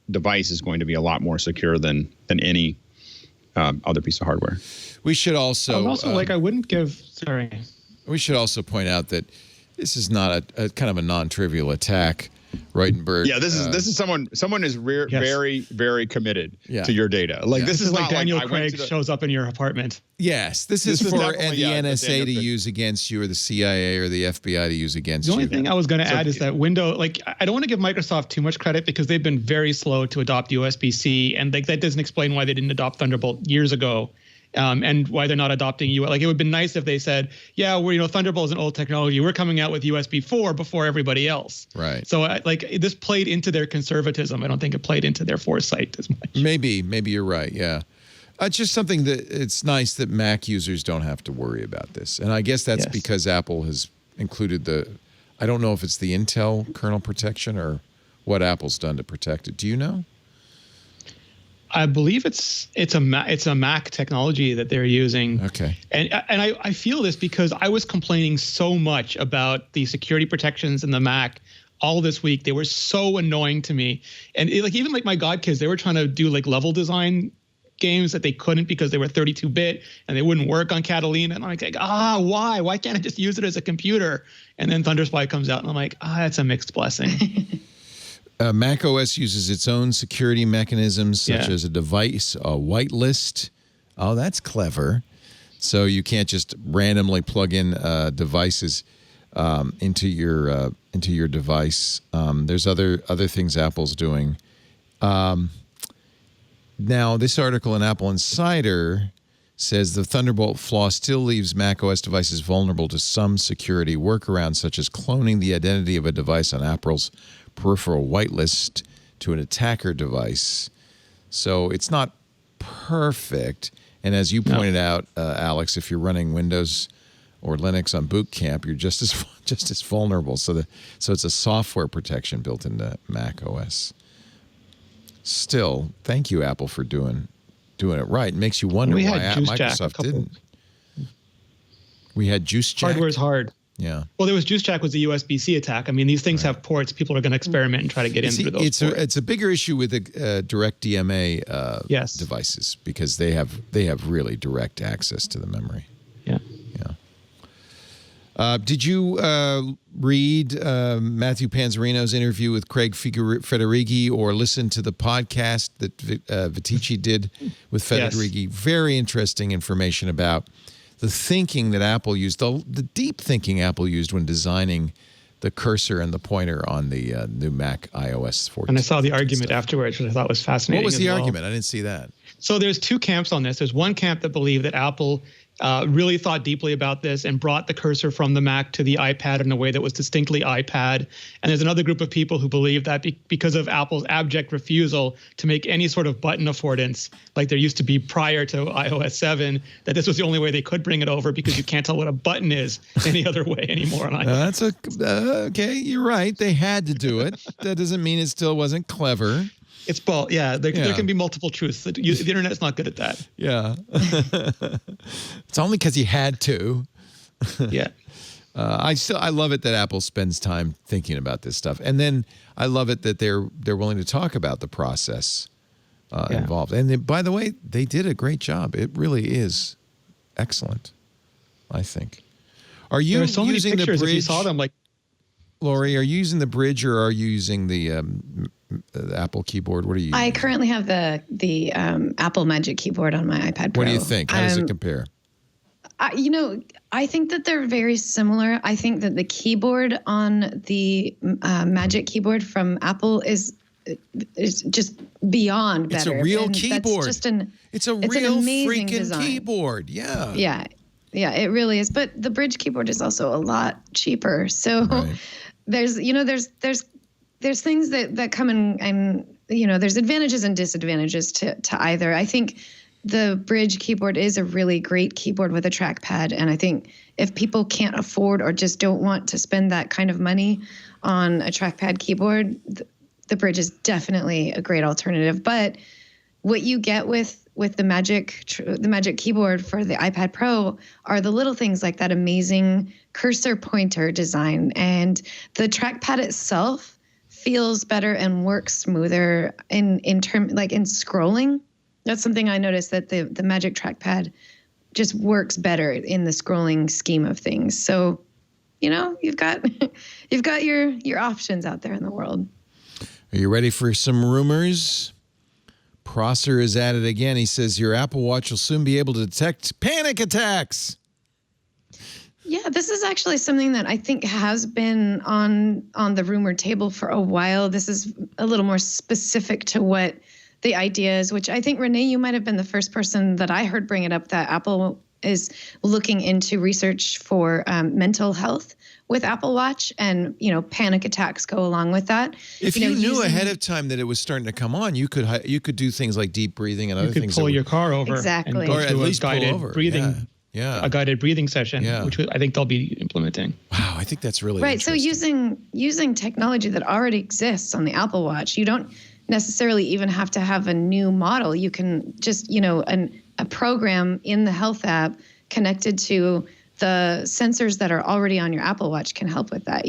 Speaker 5: device is going to be a lot more secure than any other piece of hardware.
Speaker 1: We should also
Speaker 6: I wouldn't give. Sorry.
Speaker 1: We should also point out that this is not a kind of a non-trivial attack. Reutenberg.
Speaker 5: Yeah, this is someone is very, very committed to your data. Like this is
Speaker 6: like
Speaker 5: not
Speaker 6: Daniel
Speaker 5: like
Speaker 6: Craig shows up in your apartment.
Speaker 1: Yes, this is for the NSA to use against you, or the CIA or the FBI to use against you.
Speaker 6: The only thing I was going to add is that I don't want to give Microsoft too much credit because they've been very slow to adopt USB-C, and that doesn't explain why they didn't adopt Thunderbolt years ago. And why they're not adopting it would have been nice if they said, yeah, we're Thunderbolt is an old technology. We're coming out with USB 4 before everybody else.
Speaker 1: Right.
Speaker 6: So this played into their conservatism. I don't think it played into their foresight as much.
Speaker 1: Maybe you're right. Yeah. Just something that it's nice that Mac users don't have to worry about this. And I guess that's because Apple has included I don't know if it's the Intel kernel protection or what Apple's done to protect it. Do you know?
Speaker 6: I believe it's a Mac technology that they're using.
Speaker 1: Okay.
Speaker 6: And I feel this because I was complaining so much about the security protections in the Mac all this week. They were so annoying to me. And even my godkids, they were trying to do level design games that they couldn't because they were 32-bit and they wouldn't work on Catalina. And I'm like, why? Why can't I just use it as a computer? And then Thunderspy comes out and I'm like, that's a mixed blessing.
Speaker 1: Mac OS uses its own security mechanisms, such as a device whitelist. Oh, that's clever. So you can't just randomly plug in devices into your device. There's other things Apple's doing. Now, this article in Apple Insider says the Thunderbolt flaw still leaves Mac OS devices vulnerable to some security workarounds, such as cloning the identity of a device on Apple's peripheral whitelist to an attacker device. So it's not perfect. And as you pointed out, Alex, if you're running Windows or Linux on Boot Camp, you're just as vulnerable. So it's a software protection built into Mac OS. Still, thank you, Apple, for doing it right. It makes you wonder why Microsoft didn't. We had Juice Jack.
Speaker 6: Hardware's hard.
Speaker 1: Yeah.
Speaker 6: Well, there was Juice Jack was the USB-C attack. I mean, these things have ports. People are going to experiment and try to get in through those ports.
Speaker 1: It's a bigger issue with the direct DMA devices because they have really direct access to the memory.
Speaker 6: Yeah.
Speaker 1: Yeah. Did you read Matthew Panzarino's interview with Craig Federighi or listen to the podcast that Vitici did with Federighi? Yes. Very interesting information about the thinking that Apple used, the deep thinking Apple used when designing the cursor and the pointer on the new Mac iOS 14.
Speaker 6: And I saw the argument afterwards, which I thought was fascinating.
Speaker 1: What was the argument? I didn't see that.
Speaker 6: So there's two camps on this. There's one camp that believed that Apple really thought deeply about this and brought the cursor from the Mac to the iPad in a way that was distinctly iPad. And there's another group of people who believe that because of Apple's abject refusal to make any sort of button affordance like there used to be prior to iOS 7, that this was the only way they could bring it over because you can't tell what a button is any other way anymore on iPad.
Speaker 1: Okay, you're right. They had to do it. That doesn't mean it still wasn't clever.
Speaker 6: It's both. Yeah, there can be multiple truths. The internet's not good at that.
Speaker 1: Yeah. It's only because you had to.
Speaker 6: Yeah.
Speaker 1: I love it that Apple spends time thinking about this stuff. And then I love it that they're willing to talk about the process involved. And by the way, they did a great job. It really is excellent, I think. Are you
Speaker 6: There's so many
Speaker 1: using the
Speaker 6: pictures,
Speaker 1: Brydge?
Speaker 6: if you saw them, like,
Speaker 1: Lori, are you using the Brydge or are you using the Apple keyboard? What are you using?
Speaker 4: I currently have the Apple Magic Keyboard on my iPad Pro.
Speaker 1: What do you think? How does it compare?
Speaker 4: I think that they're very similar. I think that the keyboard on the Magic Keyboard from Apple is just beyond better.
Speaker 1: It's a real keyboard.
Speaker 4: It's
Speaker 1: a real
Speaker 4: amazing
Speaker 1: freaking
Speaker 4: design.
Speaker 1: keyboard. Yeah.
Speaker 4: Yeah, it really is. But the Brydge keyboard is also a lot cheaper. So
Speaker 1: Right.
Speaker 4: there's things that come and there's advantages and disadvantages to either. I think the Brydge keyboard is a really great keyboard with a trackpad. And I think if people can't afford or just don't want to spend that kind of money on a trackpad keyboard, the Brydge is definitely a great alternative. But what you get with the Magic keyboard for the iPad Pro are the little things like that amazing cursor pointer design, and the trackpad itself feels better and works smoother in scrolling. That's something I noticed, that the Magic trackpad just works better in the scrolling scheme of things. So, you've got your options out there in the world.
Speaker 1: Are you ready for some rumors? Prosser is at it again. He says your Apple Watch will soon be able to detect panic attacks.
Speaker 4: Yeah, this is actually something that I think has been on the rumor table for a while. This is a little more specific to what the idea is, which I think, Rene, you might have been the first person that I heard bring it up, that Apple is looking into research for mental health with Apple Watch, and panic attacks go along with that.
Speaker 1: If you knew ahead of time that it was starting to come on, you could do things like deep breathing and other things.
Speaker 6: You could pull your car over,
Speaker 4: exactly,
Speaker 6: and go
Speaker 1: or at
Speaker 6: to
Speaker 1: least
Speaker 6: a guided
Speaker 1: pull over.
Speaker 6: breathing.
Speaker 1: Yeah.
Speaker 6: A guided breathing session, which I think they'll be implementing.
Speaker 1: Wow, I think that's really
Speaker 4: right. So using technology that already exists on the Apple Watch, you don't necessarily even have to have a new model. You can just a program in the Health app connected to the sensors that are already on your Apple Watch can help with that.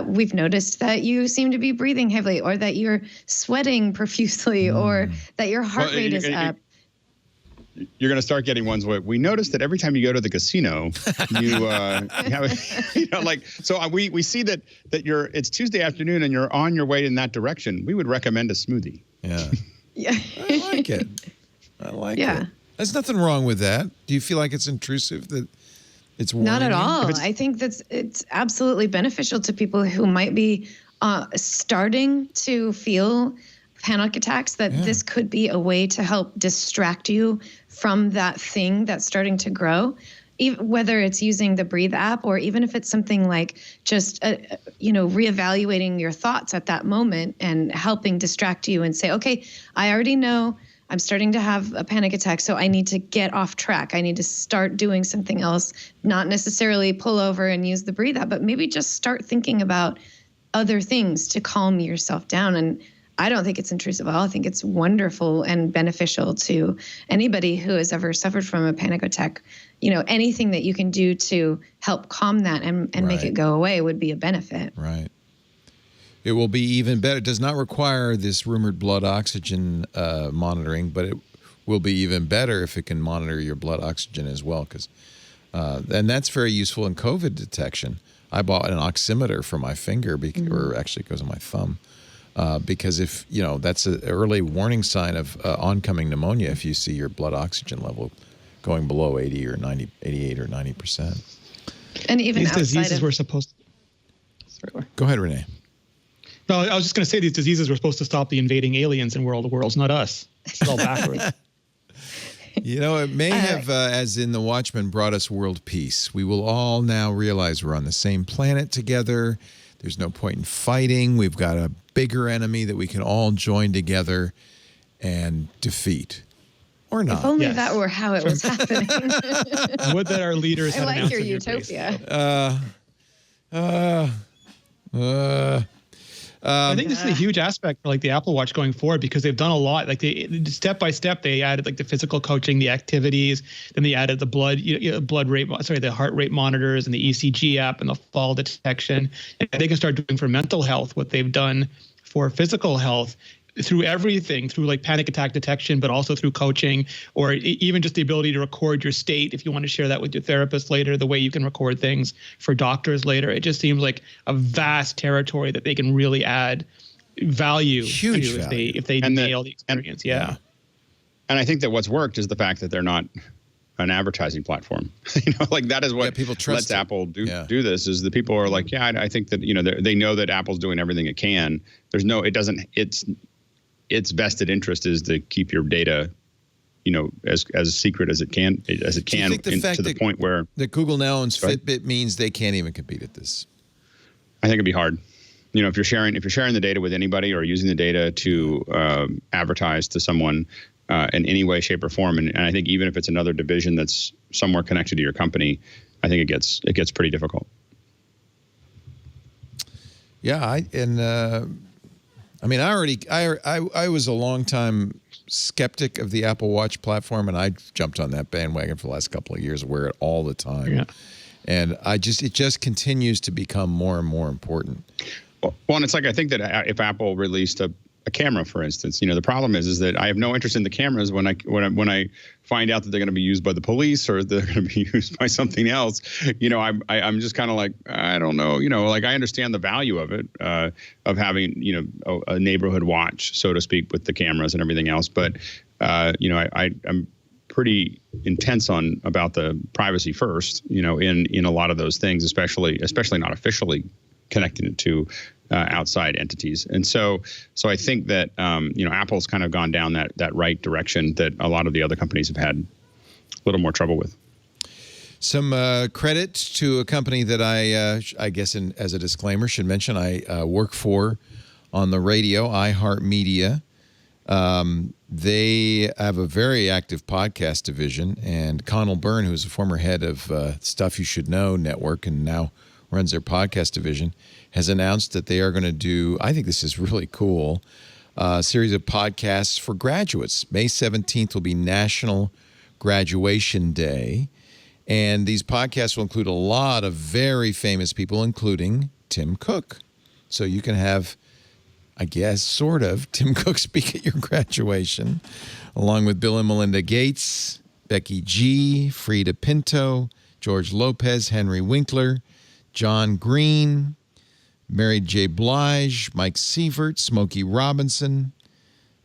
Speaker 4: We've noticed that you seem to be breathing heavily, or that you're sweating profusely, or that your heart rate is up.
Speaker 5: You're going to start getting ones where we noticed that every time you go to the casino, you have, so we see that it's Tuesday afternoon and you're on your way in that direction. We would recommend a smoothie.
Speaker 1: Yeah.
Speaker 4: Yeah.
Speaker 1: I like it.
Speaker 4: Yeah.
Speaker 1: There's nothing wrong with that. Do you feel like it's intrusive, that it's warning
Speaker 4: Not at
Speaker 1: you?
Speaker 4: all. I think it's absolutely beneficial to people who might be starting to feel panic attacks, that this could be a way to help distract you from that thing that's starting to grow. Even, whether it's using the Breathe app, or even if it's something like just, reevaluating your thoughts at that moment and helping distract you and say, okay, I already know I'm starting to have a panic attack, so I need to get off track. I need to start doing something else, not necessarily pull over and use the Breathe app, but maybe just start thinking about other things to calm yourself down. And I don't think it's intrusive at all. I think it's wonderful and beneficial to anybody who has ever suffered from a panic attack. Anything that you can do to help calm that and make it go away would be a benefit.
Speaker 1: Right. It will be even better. It does not require this rumored blood oxygen monitoring, but it will be even better if it can monitor your blood oxygen as well. And that's very useful in COVID detection. I bought an oximeter for my finger, or actually it goes on my thumb. Because if, that's an early warning sign of oncoming pneumonia if you see your blood oxygen level going below 80 or 90, 88 or 90%.
Speaker 4: And even
Speaker 6: these diseases were supposed to... Sorry.
Speaker 1: Go ahead, Rene.
Speaker 6: No, I was just going to say these diseases were supposed to stop the invading aliens in world worlds, not us. It's all backwards.
Speaker 1: It may have, as in The Watchmen, brought us world peace. We will all now realize we're on the same planet together. There's no point in fighting. We've got a bigger enemy that we can all join together and defeat. Or not.
Speaker 4: If only that were how it was happening.
Speaker 6: Would that our leaders had
Speaker 4: I like your
Speaker 6: announced
Speaker 4: utopia.
Speaker 6: I think this is a huge aspect for the Apple Watch going forward, because they've done a lot. Step by step, they added the physical coaching, the activities, then they added the the heart rate monitors and the ECG app and the fall detection. And they can start doing for mental health what they've done for physical health through everything, through like panic attack detection, but also through coaching, or even just the ability to record your state if you want to share that with your therapist later, the way you can record things for doctors later. It just seems like a vast territory that they can really add value to if they nail the experience. Yeah.
Speaker 5: And I think that what's worked is the fact that they're not an advertising platform. Like that is what
Speaker 1: people trust
Speaker 5: lets Apple do this, is the people are like, I think that, they know that Apple's doing everything it can. Its vested interest is to keep your data, as secret as it can, to the point where
Speaker 1: that Google now owns Fitbit means they can't even compete at this.
Speaker 5: I think it'd be hard. If you're sharing the data with anybody or using the data to advertise to someone in any way, shape, or form, and I think even if it's another division that's somewhere connected to your company, I think it gets pretty difficult.
Speaker 1: Yeah, I was a long time skeptic of the Apple Watch platform, and I jumped on that bandwagon for the last couple of years. I wear it all the time. Yeah. And it just continues to become more and more important.
Speaker 5: Well, and it's like, I think that if Apple released a camera, for instance, the problem is that I have no interest in the cameras when I find out that they're going to be used by the police or they're going to be used by something else. I'm just kind of like, I don't know, like I understand the value of it, of having, a neighborhood watch, so to speak, with the cameras and everything else. But, I'm pretty intense about the privacy first, in a lot of those things, especially not officially connecting it to outside entities. And so I think that, Apple's kind of gone down that right direction that a lot of the other companies have had a little more trouble with.
Speaker 1: Some credit to a company that I guess as a disclaimer should mention I work for on the radio, iHeartMedia. They have a very active podcast division, and Connell Byrne, who's a former head of Stuff You Should Know Network and now runs their podcast division, has announced that they are going to do, I think this is really cool, a series of podcasts for graduates. May 17th will be National Graduation Day, and these podcasts will include a lot of very famous people, including Tim Cook. So you can have, I guess, sort of, Tim Cook speak at your graduation, along with Bill and Melinda Gates, Becky G., Frida Pinto, George Lopez, Henry Winkler, John Green, Mary J. Blige, Mike Sievert, Smokey Robinson.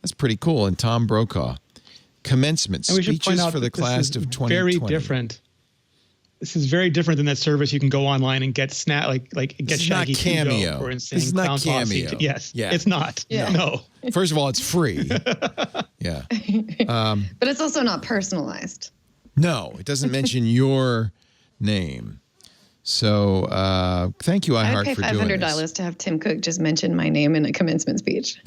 Speaker 1: That's pretty cool. And Tom Brokaw. Commencement speeches for the class of 2020.
Speaker 6: Very different. This is very different than that service you can go online and get get Shaggy
Speaker 1: Cameo.
Speaker 6: Or
Speaker 1: This is not Cameo.
Speaker 6: Yes. Yeah. It's not. Yeah. No.
Speaker 1: First of all, it's free. Yeah.
Speaker 4: But it's also not personalized.
Speaker 1: No, it doesn't mention your name. So thank you, iHeart, for doing this.
Speaker 4: I'd pay $500 to have Tim Cook just mention my name in a commencement speech.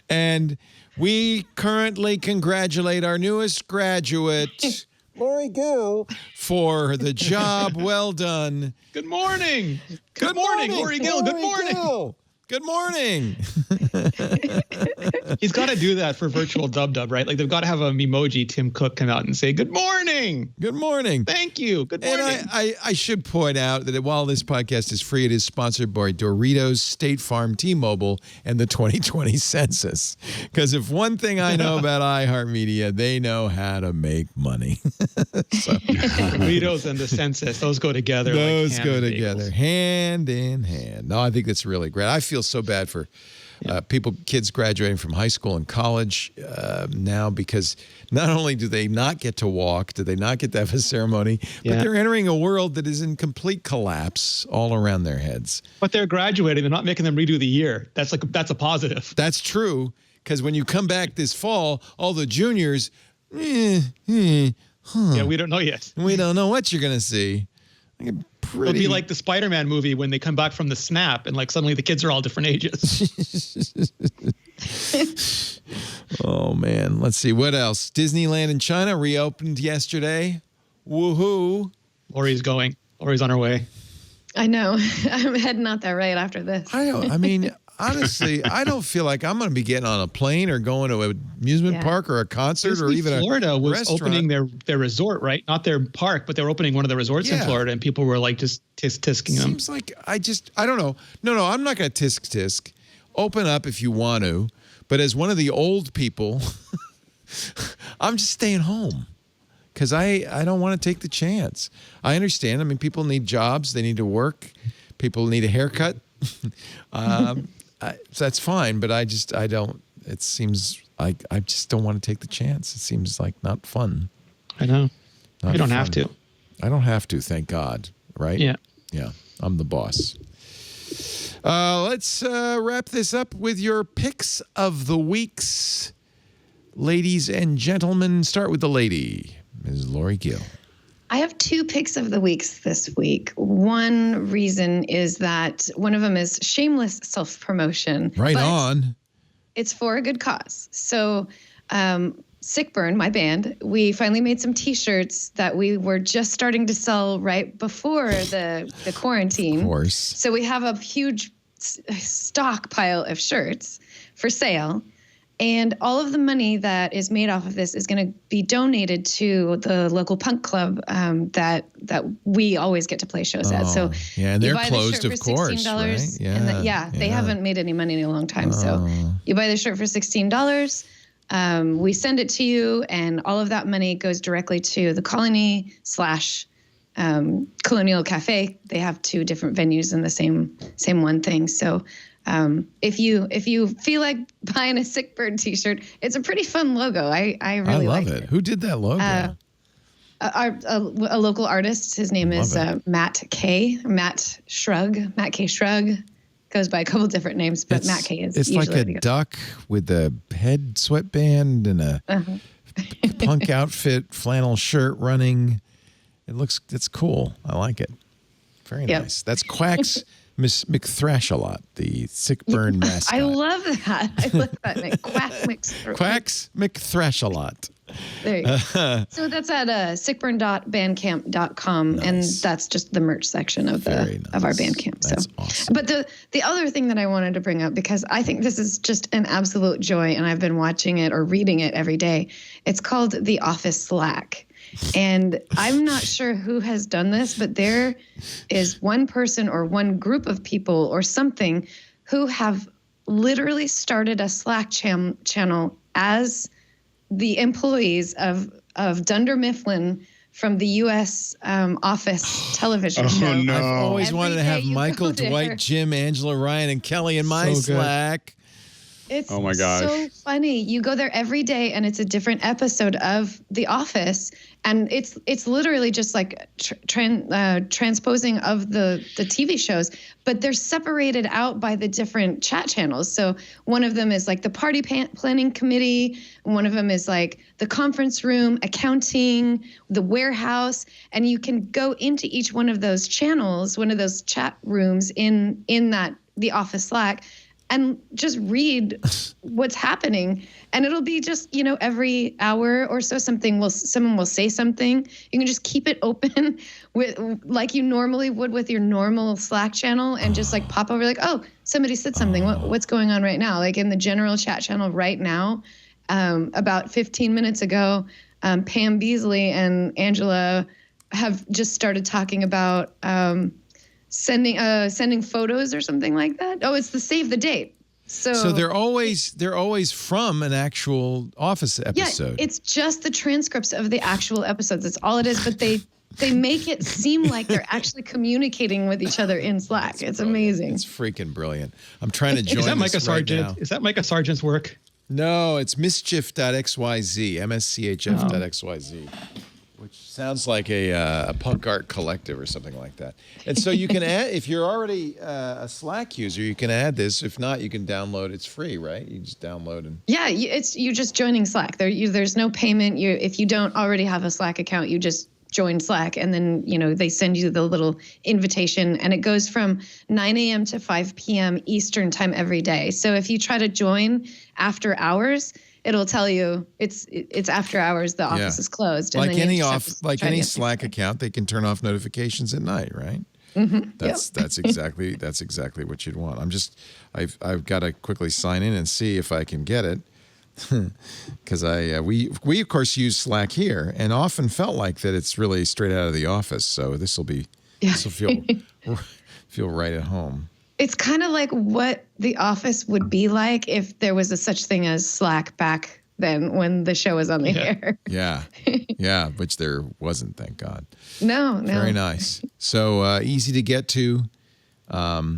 Speaker 1: And we currently congratulate our newest graduate, Lori Gill, for the job well done.
Speaker 6: Good morning. Good morning, Lori Gill. Good morning.
Speaker 1: Good morning.
Speaker 6: He's got to do that for virtual dub, right? Like they've got to have an emoji Tim Cook come out and say, good morning.
Speaker 1: Good morning.
Speaker 6: Thank you. Good morning.
Speaker 1: And I should point out that while this podcast is free, it is sponsored by Doritos, State Farm, T-Mobile, and the 2020 census. Because if one thing I know about iHeartMedia, they know how to make money.
Speaker 6: Doritos and the census, those go together.
Speaker 1: Those go together, hand in hand. No, I think that's really great. I feel so bad for kids graduating from high school and college now, because not only do they not get to walk, do they not get to have a ceremony, but they're entering a world that is in complete collapse all around their heads.
Speaker 6: But they're graduating. They're not making them redo the year. That's a positive.
Speaker 1: That's true, because when you come back this fall, all the juniors,
Speaker 6: yeah, we don't know yet.
Speaker 1: We don't know what you're going to see.
Speaker 6: It'll be like the Spider-Man movie when they come back from the snap and suddenly the kids are all different ages.
Speaker 1: Oh, man. Let's see. What else? Disneyland in China reopened yesterday. Woohoo.
Speaker 6: Lori's going. Lori's on her way.
Speaker 4: I know. I'm heading out there right after this.
Speaker 1: Honestly, I don't feel like I'm going to be getting on a plane or going to an amusement park or a concert or even
Speaker 6: Florida was
Speaker 1: restaurant.
Speaker 6: Opening their resort, right? Not their park, but they were opening one of the resorts in Florida, and people were just tisking them.
Speaker 1: Seems like I don't know. No, I'm not going to tisk. Open up if you want to, But as one of the old people, I'm just staying home because I don't want to take the chance. I understand. I mean, people need jobs. They need to work. People need a haircut. So that's fine. But I don't. It seems like I just don't want to take the chance. It seems like not fun.
Speaker 6: I know.
Speaker 1: Not
Speaker 6: you don't
Speaker 1: fun.
Speaker 6: have to.
Speaker 1: I don't have to, thank God. Right?
Speaker 6: Yeah.
Speaker 1: Yeah. I'm the boss. Let's wrap this up with your picks of the weeks. Ladies and gentlemen, start with the lady, Ms. Lori Gill.
Speaker 4: I have 2 picks of the weeks this week. One reason is that one of them is shameless self-promotion.
Speaker 1: Right on.
Speaker 4: It's for a good cause. So Sickburn, my band, we finally made some T-shirts that we were just starting to sell right before the quarantine.
Speaker 1: Of course.
Speaker 4: So we have a huge stockpile of shirts for sale. And all of the money that is made off of this is going to be donated to the local punk club that we always get to play shows at. So
Speaker 1: yeah, and they're closed, of course, right?
Speaker 4: Yeah, they haven't made any money in a long time. So you buy the shirt for $16. We send it to you, and all of that money goes directly to the Colony / Colonial Cafe. They have 2 different venues in the same one thing. So if you feel like buying a Sickbird T-shirt, it's a pretty fun logo. I really
Speaker 1: love
Speaker 4: like
Speaker 1: it. Who did that logo?
Speaker 4: A local artist. His name is Matt K. Matt K. Shrug. Goes by a couple different names, but Matt K is.
Speaker 1: It's like a duck with a head sweatband and a punk outfit, flannel shirt running. It's cool. I like it. Very nice. That's Quacks. Miss McThrashalot, the Sickburn mascot.
Speaker 4: I love that. I love that name.
Speaker 1: Quacks McThrashalot.
Speaker 4: There you go. So that's at sickburn.bandcamp.com, and that's just the merch section of our Bandcamp.
Speaker 1: That's awesome.
Speaker 4: But the other thing that I wanted to bring up, because I think this is just an absolute joy, and I've been watching it or reading it every day. It's called The Office Slack. And I'm not sure who has done this, but there is one person or one group of people or something who have literally started a Slack channel as the employees of Dunder Mifflin from the U.S. Office television show.
Speaker 5: No.
Speaker 1: I've always
Speaker 4: Every
Speaker 1: wanted to have
Speaker 4: day you
Speaker 1: Michael,
Speaker 4: go there.
Speaker 1: Dwight, Jim, Angela, Ryan, and Kelly in my Slack.
Speaker 4: It's
Speaker 5: oh my gosh.
Speaker 4: so funny. You go there every day, and it's a different episode of The Office, and it's literally just like transposing of the TV shows, but they're separated out by the different chat channels. So one of them is like the party planning committee, one of them is like the conference room, accounting, the warehouse, and you can go into each one of those channels, one of those chat rooms in that The Office Slack, and just read what's happening. And it'll be just, every hour or so someone will say something. You can just keep it open with like you normally would with your normal Slack channel, and just like pop over like, oh, somebody said something. What's going on right now? Like in the general chat channel right now, about 15 minutes ago, Pam Beasley and Angela have just started talking about sending photos or something like that. Oh, it's the save the date. So
Speaker 1: they're always from an actual Office episode.
Speaker 4: Yeah, it's just the transcripts of the actual episodes. That's all it is. But they make it seem like they're actually communicating with each other in Slack. It's amazing.
Speaker 1: It's freaking brilliant. I'm trying to join
Speaker 6: Is that Micah
Speaker 1: this right
Speaker 6: Sargent?
Speaker 1: now.
Speaker 6: Is that Micah Sargent's work?
Speaker 1: No, it's mischief.xyz, mschf.xyz. Which sounds like a punk art collective or something like that. And so you can add, if you're already a Slack user, you can add this. If not, you can download. It's free, right? You just download and.
Speaker 4: Yeah, you're just joining Slack. There's no payment. If you don't already have a Slack account, you just join Slack, and then they send you the little invitation, and it goes from 9 a.m. to 5 p.m. Eastern time every day. So if you try to join after hours, it'll tell you it's after hours. The office is closed. And
Speaker 1: like any Slack account, they can turn off notifications at night, right?
Speaker 4: Mm-hmm.
Speaker 1: That's exactly what you'd want. I've got to quickly sign in and see if I can get it, because we of course use Slack here, and often felt like that it's really straight out of the office. So this will feel right at home.
Speaker 4: It's kind of like what The Office would be like if there was a such thing as Slack back then when the show was on the air.
Speaker 1: Yeah. Yeah, which there wasn't, thank God.
Speaker 4: No.
Speaker 1: Very nice. So easy to get to. What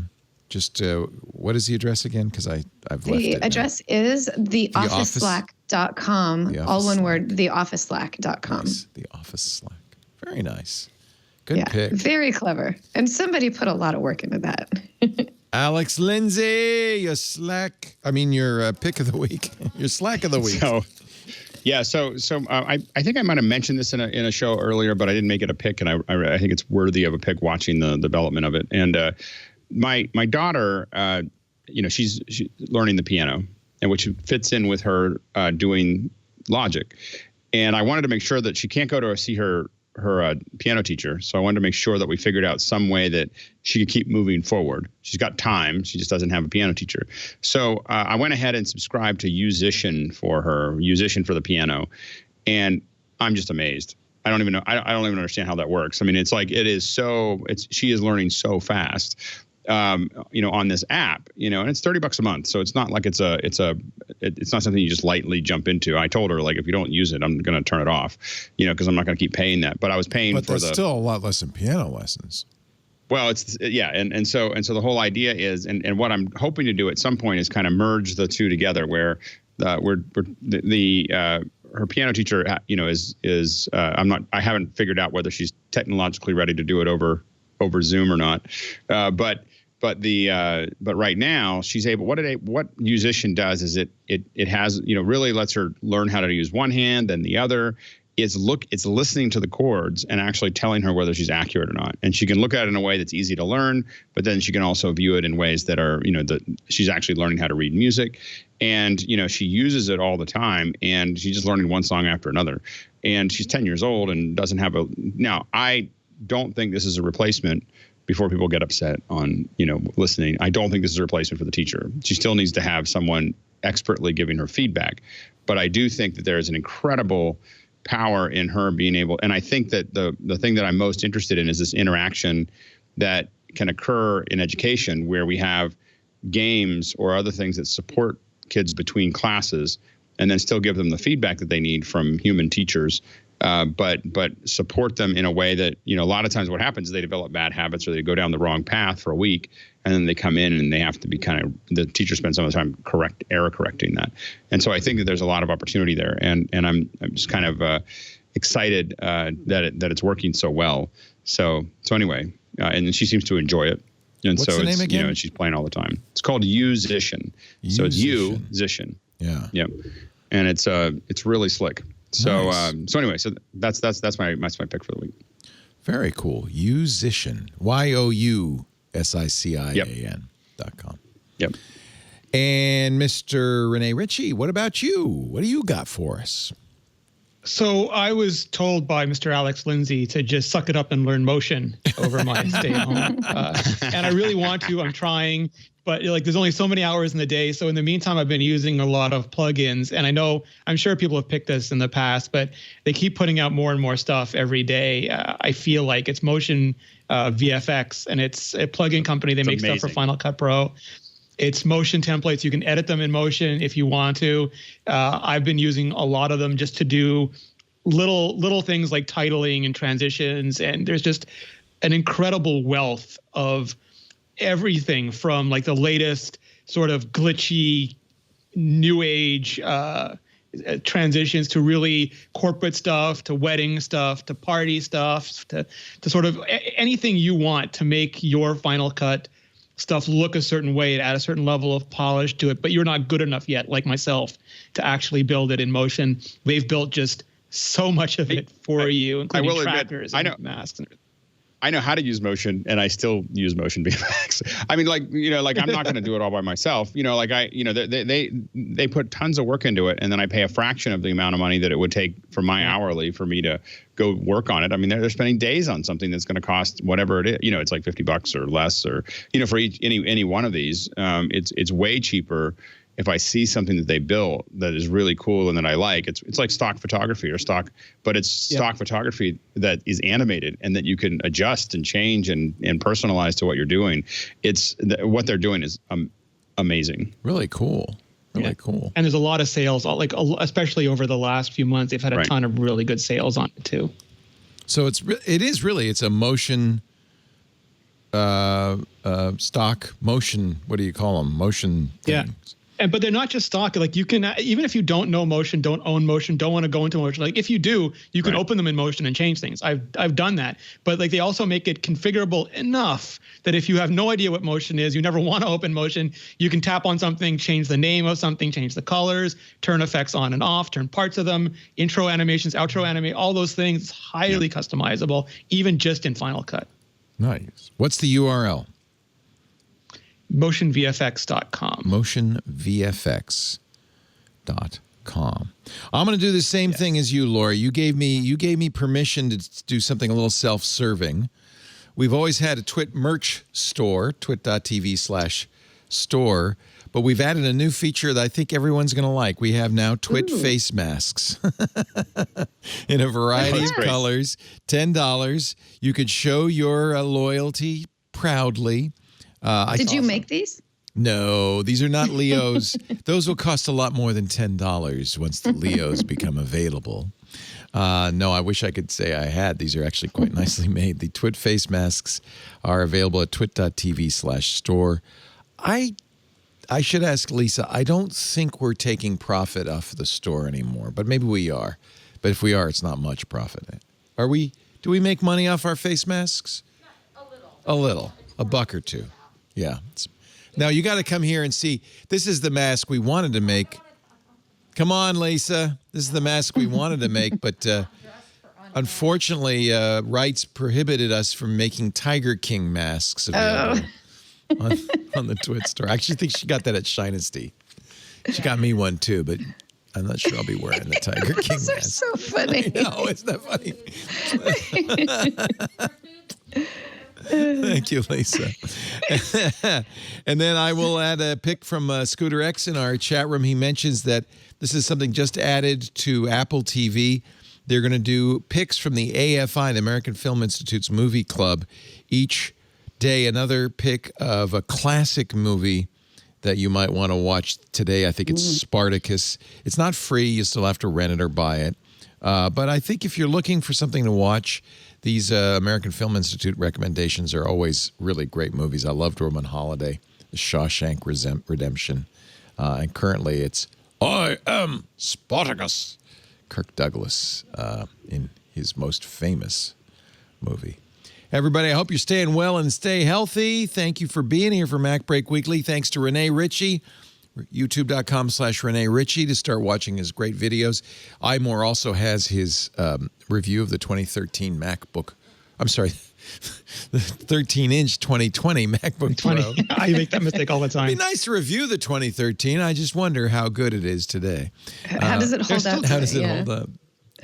Speaker 1: is the address again? Because I've left it.
Speaker 4: The address is theofficeslack.com. All one word, theofficeslack.com.
Speaker 1: Nice. The Office Slack. Very nice. Good pick.
Speaker 4: Very clever. And somebody put a lot of work into that.
Speaker 1: Alex Lindsay, your pick of the week, your Slack of the week.
Speaker 5: So I think I might have mentioned this in a show earlier, but I didn't make it a pick, and I think it's worthy of a pick watching the development of it. And my daughter, she's learning the piano, and which fits in with her doing Logic. And I wanted to make sure that she can't go to see her piano teacher. So I wanted to make sure that we figured out some way that she could keep moving forward. She's got time. She just doesn't have a piano teacher. So I went ahead and subscribed to Musician for the piano. And I'm just amazed. I don't even know. I don't even understand how that works. I mean, it's like, she is learning so fast. On this app, and it's $30 a month. So it's not like it's not something you just lightly jump into. I told her, like, if you don't use it, I'm going to turn it off, because I'm not going to keep paying that. But I was paying
Speaker 1: but there's still a lot less than piano lessons.
Speaker 5: Well, and so the whole idea is, and what I'm hoping to do at some point is kind of merge the two together, where her piano teacher, I haven't figured out whether she's technologically ready to do it over Zoom or not, but right now she's able. What Musician does is it has really lets her learn how to use one hand, then the other. It's listening to the chords and actually telling her whether she's accurate or not. And she can look at it in a way that's easy to learn, but then she can also view it in ways that are that she's actually learning how to read music. And she uses it all the time, and she's just learning one song after another. And she's 10 years old and doesn't have now I don't think this is a replacement. Before people get upset on listening, I don't think this is a replacement for the teacher. She still needs to have someone expertly giving her feedback, but I do think that there is an incredible power in her being able, and I think that the thing that I'm most interested in is this interaction that can occur in education, where we have games or other things that support kids between classes and then still give them the feedback that they need from human teachers. But support them in a way that, a lot of times what happens is they develop bad habits, or they go down the wrong path for a week, and then they come in and they have to be the teacher spends some of the time error correcting that. And so I think that there's a lot of opportunity there, and I'm just kind of excited that it's working so well. So anyway, and she seems to enjoy it. And
Speaker 1: what's the name again?
Speaker 5: And she's playing all the time. It's called Musician. So it's Musician. Yeah. Yep. And it's really slick. So
Speaker 1: nice.
Speaker 5: So anyway, so that's my pick for the week.
Speaker 1: Very cool. Musician. YOUSICIAN.com.
Speaker 5: Yep.
Speaker 1: And Mr. Rene Ritchie, what about you? What do you got for us?
Speaker 6: So I was told by Mr. Alex Lindsay to just suck it up and learn Motion over my stay at home. And I really want to. I'm trying. But there's only so many hours in the day. So in the meantime, I've been using a lot of plugins. And I'm sure people have picked this in the past, but they keep putting out more and more stuff every day. I feel like it's Motion VFX, and it's a plugin company. They make stuff for Final Cut Pro. It's Motion templates. You can edit them in Motion if you want to. I've been using a lot of them just to do little things like titling and transitions. And there's just an incredible wealth of everything from the latest sort of glitchy new age transitions to really corporate stuff, to wedding stuff, to party stuff, to sort of anything you want to make your Final Cut stuff look a certain way, to add a certain level of polish to it, but you're not good enough yet, like myself, to actually build it in Motion. They've built just so much of it for you, including trackers and masks and everything.
Speaker 5: I know how to use Motion, and I still use Motion VFX. I mean, I'm not going to do it all by myself. They put tons of work into it, and then I pay a fraction of the amount of money that it would take for my hourly for me to go work on it. I mean, they're spending days on something that's going to cost whatever it is. It's like $50 or less, or for any one of these. It's way cheaper. if I see something that they built that is really cool and that I like, it's like stock photography but it's stock photography that is animated and that you can adjust and change and personalize to what you're doing. What they're doing is amazing.
Speaker 1: Really cool. Really cool.
Speaker 6: And there's a lot of sales, like especially over the last few months, they've had a ton of really good sales on it too.
Speaker 1: So it's a motion, stock motion. What do you call them? Motion things.
Speaker 6: But they're not just stock. Like you can, even if you don't know motion, don't own motion, don't want to go into motion. Like if you do, you can open them in motion and change things. I've done that. But like they also make it configurable enough that if you have no idea what motion is, you never want to open motion, you can tap on something, change the name of something, change the colors, turn effects on and off, turn parts of them, intro animations, outro animate, all those things. Highly customizable, even just in Final Cut.
Speaker 1: Nice. What's the URL?
Speaker 6: motionvfx.com.
Speaker 1: motionvfx.com. I'm going to do the same thing as you, Lori. You gave me permission to do something a little self-serving. We've always had a Twit merch store, twit.tv/store, but we've added a new feature that I think everyone's going to like. We have now Twit face masks in a variety of colors, $10. You could show your loyalty proudly.
Speaker 4: Did you make these?
Speaker 1: No, these are not Leos. Those will cost a lot more than $10 once the Leos become available. No, I wish I could say I had. These are actually quite nicely made. The Twit face masks are available at twit.tv/store. I should ask Lisa, I don't think we're taking profit off the store anymore, but maybe we are. But if we are, it's not much profit. Are we? Do we make money off our face masks? A little. A buck or two. Yeah. Now, you got to come here and see. This is the mask we wanted to make. Come on, Lisa. This is the mask we wanted to make, but unfortunately, rights prohibited us from making Tiger King masks available on the Twit store. I actually think she got that at Shinesty. She got me one, too, but I'm not sure I'll be wearing the Tiger King mask.
Speaker 4: Those are so funny.
Speaker 1: No, it's not funny. Thank you, Lisa. And then I will add a pic from Scooter X in our chat room. He mentions that this is something just added to Apple TV. They're going to do pics from the AFI, the American Film Institute's movie club, each day. Another pic of a classic movie that you might want to watch today. I think it's Spartacus. It's not free. You still have to rent it or buy it. But I think if you're looking for something to watch, these American Film Institute recommendations are always really great movies. I loved Roman Holiday, The Shawshank Redemption, and currently it's I Am Spartacus, Kirk Douglas in his most famous movie. Everybody, I hope you're staying well and stay healthy. Thank you for being here for MacBreak Weekly. Thanks to Rene Ritchie, youtube.com/Rene Ritchie to start watching his great videos. iMore also has his review of the 2013 MacBook. I'm sorry, the 13-inch 2020 MacBook Pro.
Speaker 6: I make that mistake all the time.
Speaker 1: It'd be nice to review the 2013. I just wonder how good it is today.
Speaker 4: How does it hold up?
Speaker 1: How does it hold up?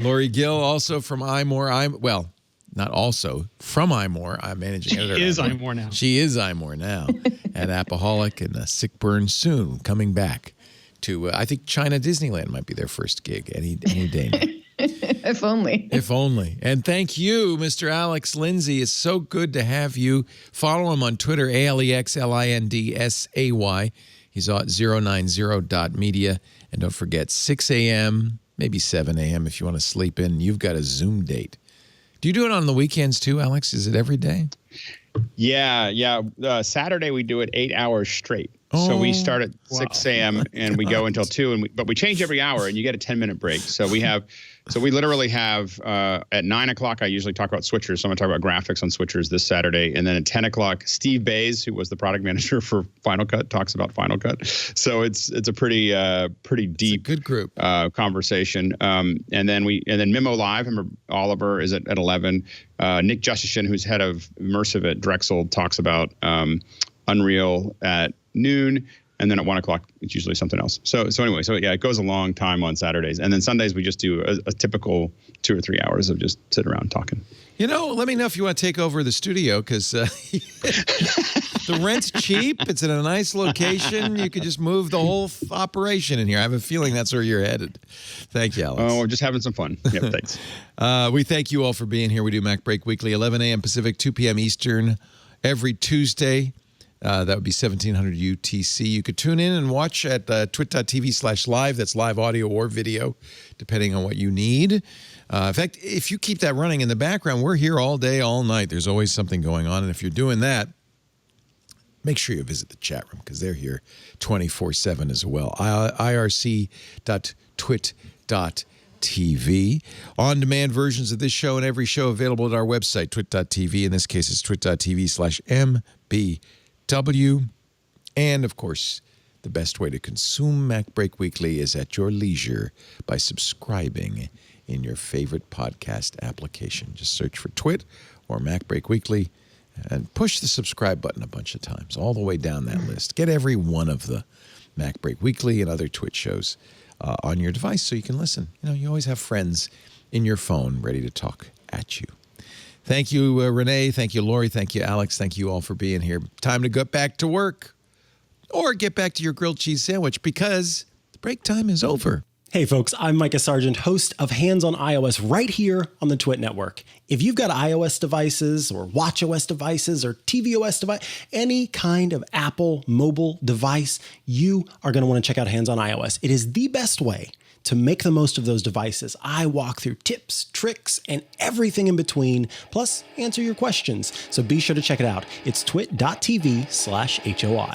Speaker 1: Lori Gill, also from iMore. Not also, from iMore. I'm managing editor.
Speaker 6: She is iMore now.
Speaker 1: She is iMore now. And Appaholic and Sick Burn soon coming back to, I think China Disneyland might be their first gig any day now.
Speaker 4: If only.
Speaker 1: If only. And thank you, Mr. Alex Lindsay. It's so good to have you. Follow him on Twitter, AlexLindsay. He's at 090.media. And don't forget, 6 a.m., maybe 7 a.m. if you want to sleep in. You've got a Zoom date. Do you do it on the weekends too, Alex? Is it every day?
Speaker 5: Yeah. Saturday we do it 8 hours straight. So we start at 6 a.m. and we go until 2, but we change every hour and you get a 10-minute break. So we literally have at 9 o'clock, I usually talk about switchers. So I'm going to talk about graphics on switchers this Saturday. And then at 10 o'clock, Steve Bays, who was the product manager for Final Cut, talks about Final Cut. So it's a pretty deep,
Speaker 1: good group
Speaker 5: conversation. And then Mimo Live. Oliver is at 11. Nick Justitian, who's head of immersive at Drexel, talks about Unreal at noon, and then at 1 o'clock it's usually something else. So anyway, it goes a long time on Saturdays, and then Sundays we just do a typical 2 or 3 hours of just sitting around talking.
Speaker 1: Let me know if you want to take over the studio, because the The rent's cheap. It's in a nice location. You could just move the whole operation in here. I have a feeling that's where you're headed. Thank you, Alex.
Speaker 5: Oh, we're just having some fun. Yeah, thanks.
Speaker 1: We thank you all for being here. We do MacBreak Weekly, 11 a.m. Pacific, 2 p.m. Eastern, every Tuesday. That would be 1700 UTC. You could tune in and watch at twit.tv/live. That's live audio or video, depending on what you need. In fact, if you keep that running in the background, we're here all day, all night. There's always something going on. And if you're doing that, make sure you visit the chat room because they're here 24/7 as well. irc.twit.tv. On-demand versions of this show and every show available at our website, twit.tv. In this case, it's twit.tv/MBW. And, of course, the best way to consume MacBreak Weekly is at your leisure by subscribing in your favorite podcast application. Just search for Twit or MacBreak Weekly and push the subscribe button a bunch of times, all the way down that list. Get every one of the MacBreak Weekly and other Twit shows on your device so you can listen. You know, you always have friends in your phone ready to talk at you. Thank you, Renee. Thank you, Lori. Thank you, Alex. Thank you all for being here. Time to get back to work or get back to your grilled cheese sandwich because the break time is over.
Speaker 7: Hey folks, I'm Micah Sargent, host of Hands on iOS right here on the Twit Network. If you've got iOS devices or watchOS devices or tvOS device, any kind of Apple mobile device, you are going to want to check out Hands on iOS. It is the best way to make the most of those devices. I walk through tips, tricks, and everything in between, plus answer your questions. So be sure to check it out. It's twit.tv/HOI.